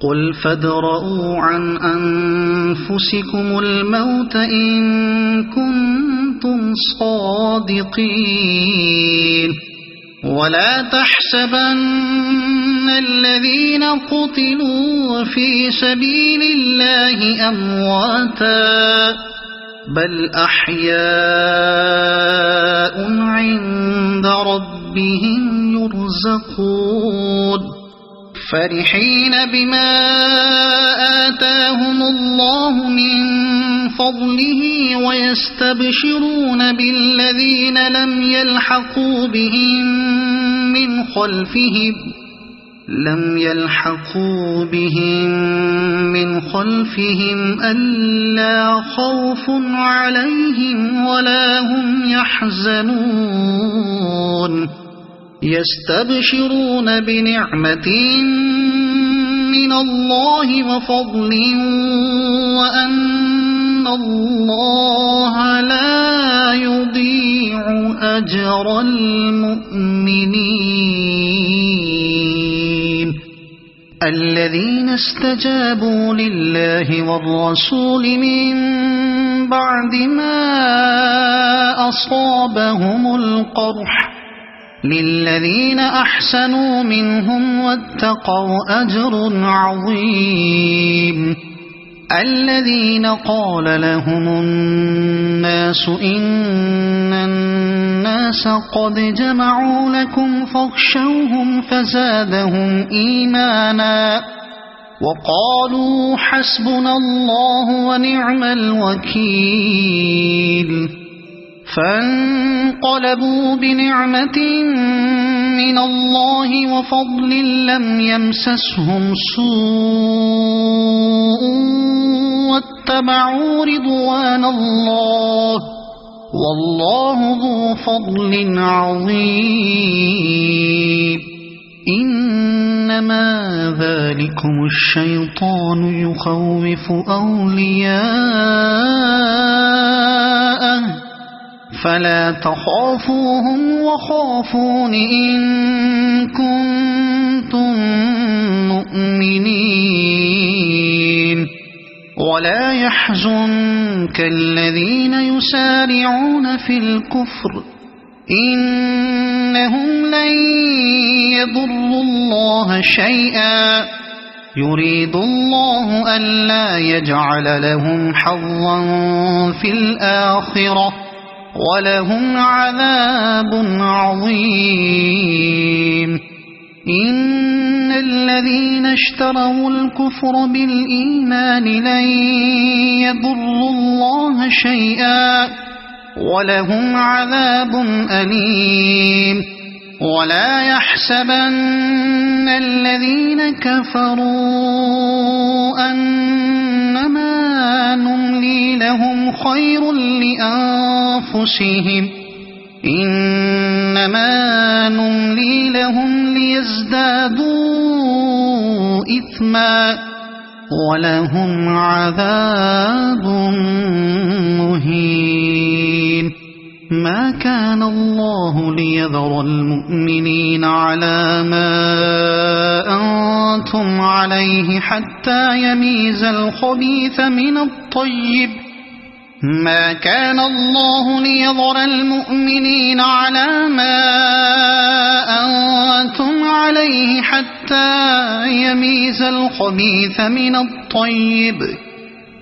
قل فادرءوا عن أنفسكم الموت إن كنتم صادقين ولا تحسبن الذين قتلوا في سبيل الله أمواتا بل أحياء عند ربهم يرزقون فرحين بما آتاهم الله من فضله ويستبشرون بالذين لم يلحقوا بهم من خلفهم ألا خوف عليهم ولا هم يحزنون يستبشرون بنعمة من الله وفضل وأن الله لا يضيع أجر المؤمنين الذين استجابوا لله والرسول من بعد ما أصابهم القرح للذين أحسنوا منهم واتقوا أجر عظيم الذين قال لهم الناس إن الناس قد جمعوا لكم فاخشوهم فزادهم إيمانا وقالوا حسبنا الله ونعم الوكيل فانقلبوا بنعمة من الله وفضل لم يمسسهم سوء واتبعوا رضوان الله والله ذو فضل عظيم إنما ذلكم الشيطان يخوف أولياءه فلا تخافوهم وخافون إن كنتم مؤمنين ولا يحزنك الذين يسارعون في الكفر إنهم لن يضروا الله شيئا يريد الله ألا يجعل لهم حظا في الآخرة ولهم عذاب عظيم إن الذين اشتروا الكفر بالإيمان لن يضروا الله شيئا ولهم عذاب أليم ولا يحسبن الذين كفروا أنما نملي لهم خير لأنفسهم إنما نملي لهم ليزدادوا إثما ولهم عذاب مهين ما كان الله ليذر المؤمنين على ما أنتم عليه حتى يميز الخبيث من الطيب ما كان الله ليذر المؤمنين على ما أنتم عليه حتى يميز الخبيث من الطيب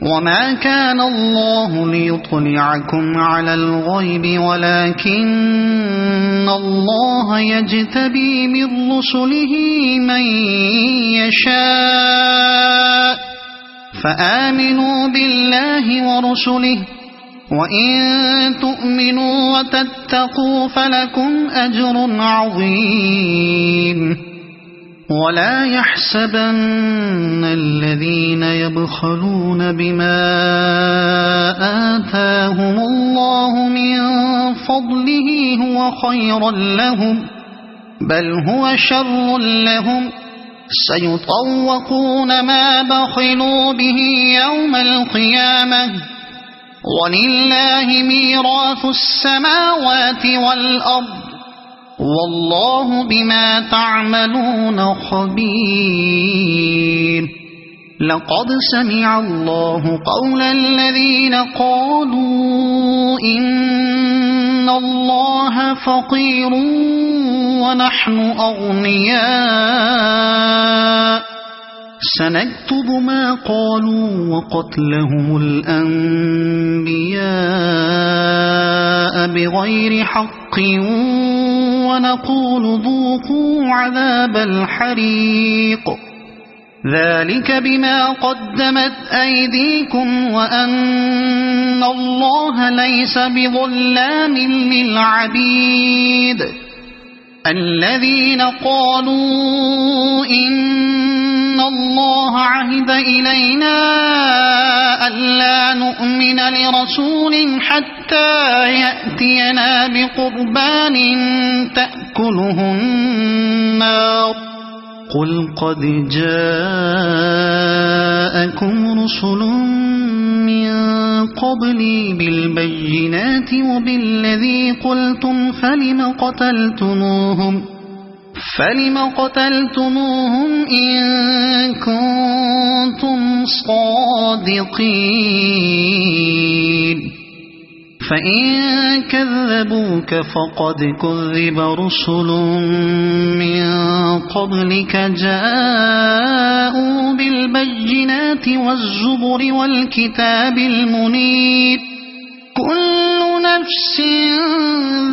وما كان الله ليطلعكم على الغيب ولكن الله يجتبي من رسله من يشاء فآمنوا بالله ورسله وإن تؤمنوا وتتقوا فلكم أجر عظيم ولا يحسبن الذين يبخلون بما آتاهم الله من فضله هو خيرا لهم بل هو شر لهم سيطوقون ما بخلوا به يوم القيامة ولله ميراث السماوات والأرض والله بما تعملون خبير لقد سمع الله قول الذين قالوا إن الله فقير ونحن أغنياء سنكتب ما قالوا وقتلهم الأنبياء بغير حق ونقول ذوقوا عذاب الحريق ذلك بما قدمت أيديكم وأن الله ليس بظلام للعبيد الذين قالوا إن الله عهد إلينا ألا نؤمن لرسول حتى يأتينا بقربان تأكله النار قل قد جاءكم رسل من قبلي بالبينات وبالذي قلتم فلم قتلتموهم إن كنتم صادقين فإن كذبوك فقد كذب رسل من قبلك جاءوا بالبينات والزبر والكتاب المنير كل نفس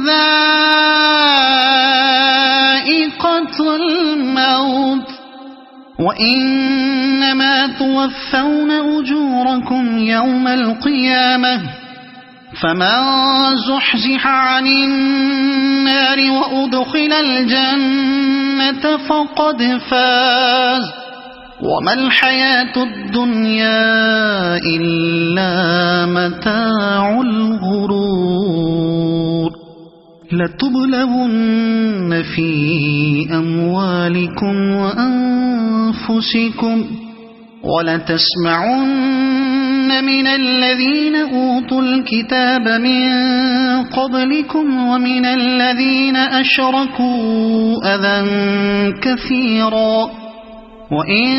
ذائقة الموت وإنما توفون أجوركم يوم القيامة فمن زحزح عن النار وأدخل الجنة فقد فاز وما الحياة الدنيا إلا متاع الغرور لتبلون في أموالكم وأنفسكم ولتسمعن من الذين أوتوا الكتاب من قبلكم ومن الذين أشركوا أذى كثيرا وإن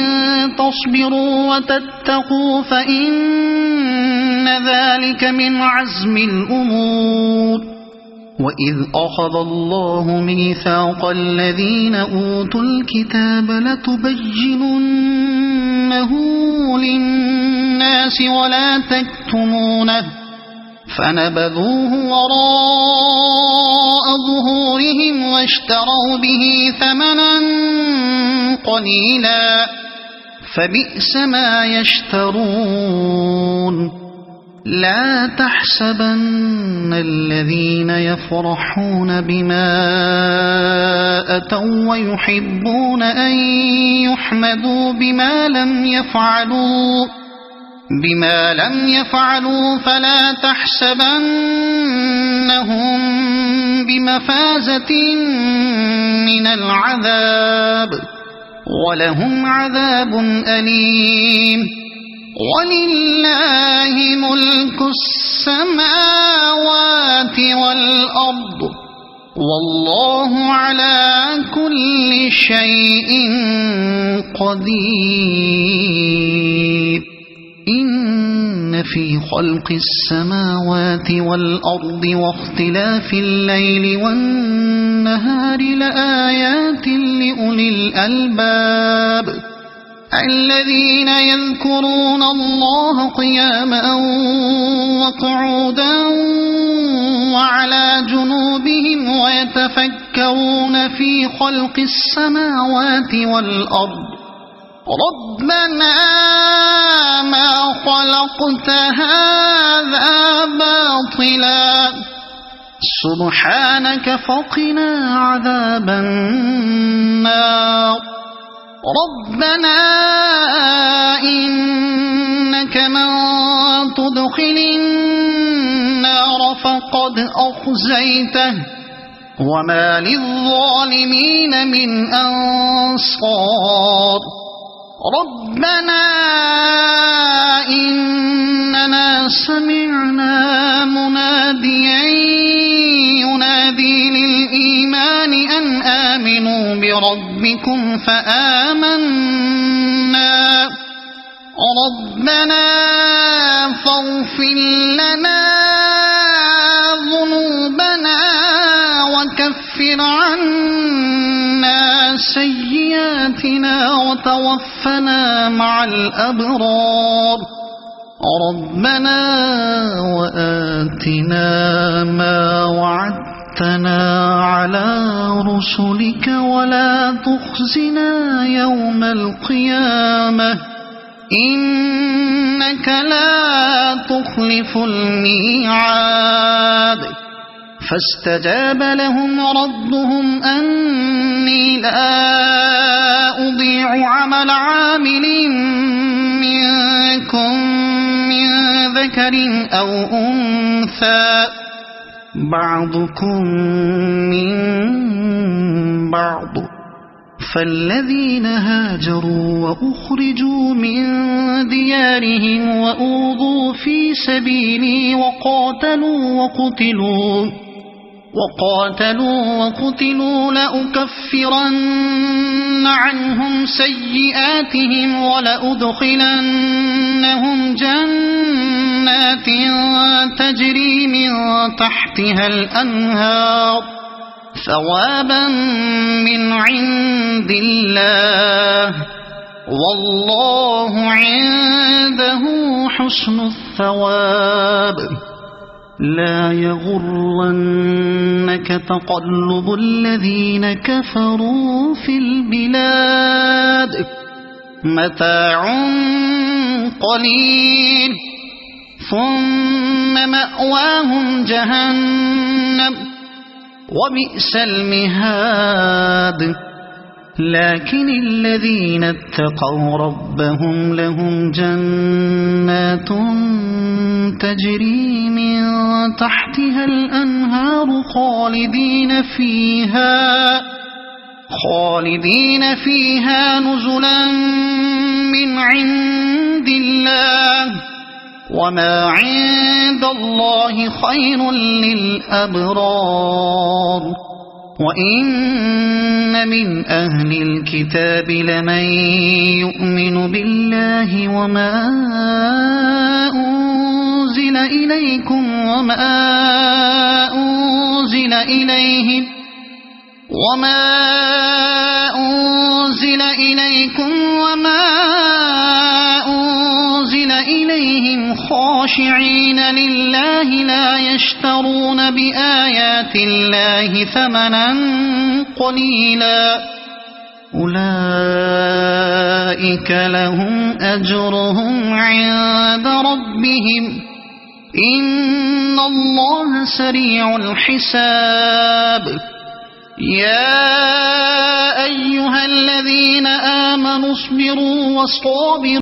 تصبروا وتتقوا فإن ذلك من عزم الأمور وإذ أخذ الله ميثاق الذين أوتوا الكتاب لتبيننه للناس ولا تكتمونه فنبذوه وراء ظهورهم واشتروا به ثمنا قليلا فبئس ما يشترون لا تحسبن الذين يفرحون بما أتوا ويحبون أن يحمدوا بما لم يفعلوا فلا تحسبنهم بمفازة من العذاب ولهم عذاب أليم ولله ملك السماوات والأرض والله على كل شيء قدير إن في خلق السماوات والأرض واختلاف الليل والنهار لآيات لأولي الألباب الذين يذكرون الله قياما وقعودا وعلى جنوبهم ويتفكرون في خلق السماوات والأرض ربنا ما خلقت هذا باطلا سبحانك فقنا عذاب النار ربنا إنك من تدخل النار فقد أخزيته وما للظالمين من أنصار ربنا إننا سمعنا مناديا ينادي للإيمان أن آمنوا بربكم فآمنا ربنا فاغفر لنا ذنوبنا وكفر عنا سيئاتنا وتوفنا مع الأبرار ربنا وآتنا ما وعدتنا على رسلك ولا تخزنا يوم القيامة إنك لا تخلف الميعاد فاستجاب لهم ربهم أني لا أضيع عمل عامل منكم من ذكر أو أنثى بعضكم من بعض فالذين هاجروا وأخرجوا من ديارهم وأوذوا في سبيلي وقاتلوا لأكفرن عنهم سيئاتهم ولأدخلنهم جنات تجري من تحتها الأنهار ثوابا من عند الله والله عنده حسن الثواب لا يغرنك تقلب الذين كفروا في البلاد متاع قليل ثم مأواهم جهنم وبئس المهاد لكن الذين اتقوا ربهم لهم جنات تجري من تحتها الأنهار خالدين فيها نزلا من عند الله وما عند الله خير للأبرار وإن من أهل الكتاب لمن يؤمن بالله وما أنزل إليكم وما أنزل إليهم خاشعين لله لا يشترون بآيات الله ثمنا قليلا أولئك لهم أجرهم عند ربهم إن الله سريع الحساب يا أيها الذين آمنوا اصبروا وصابروا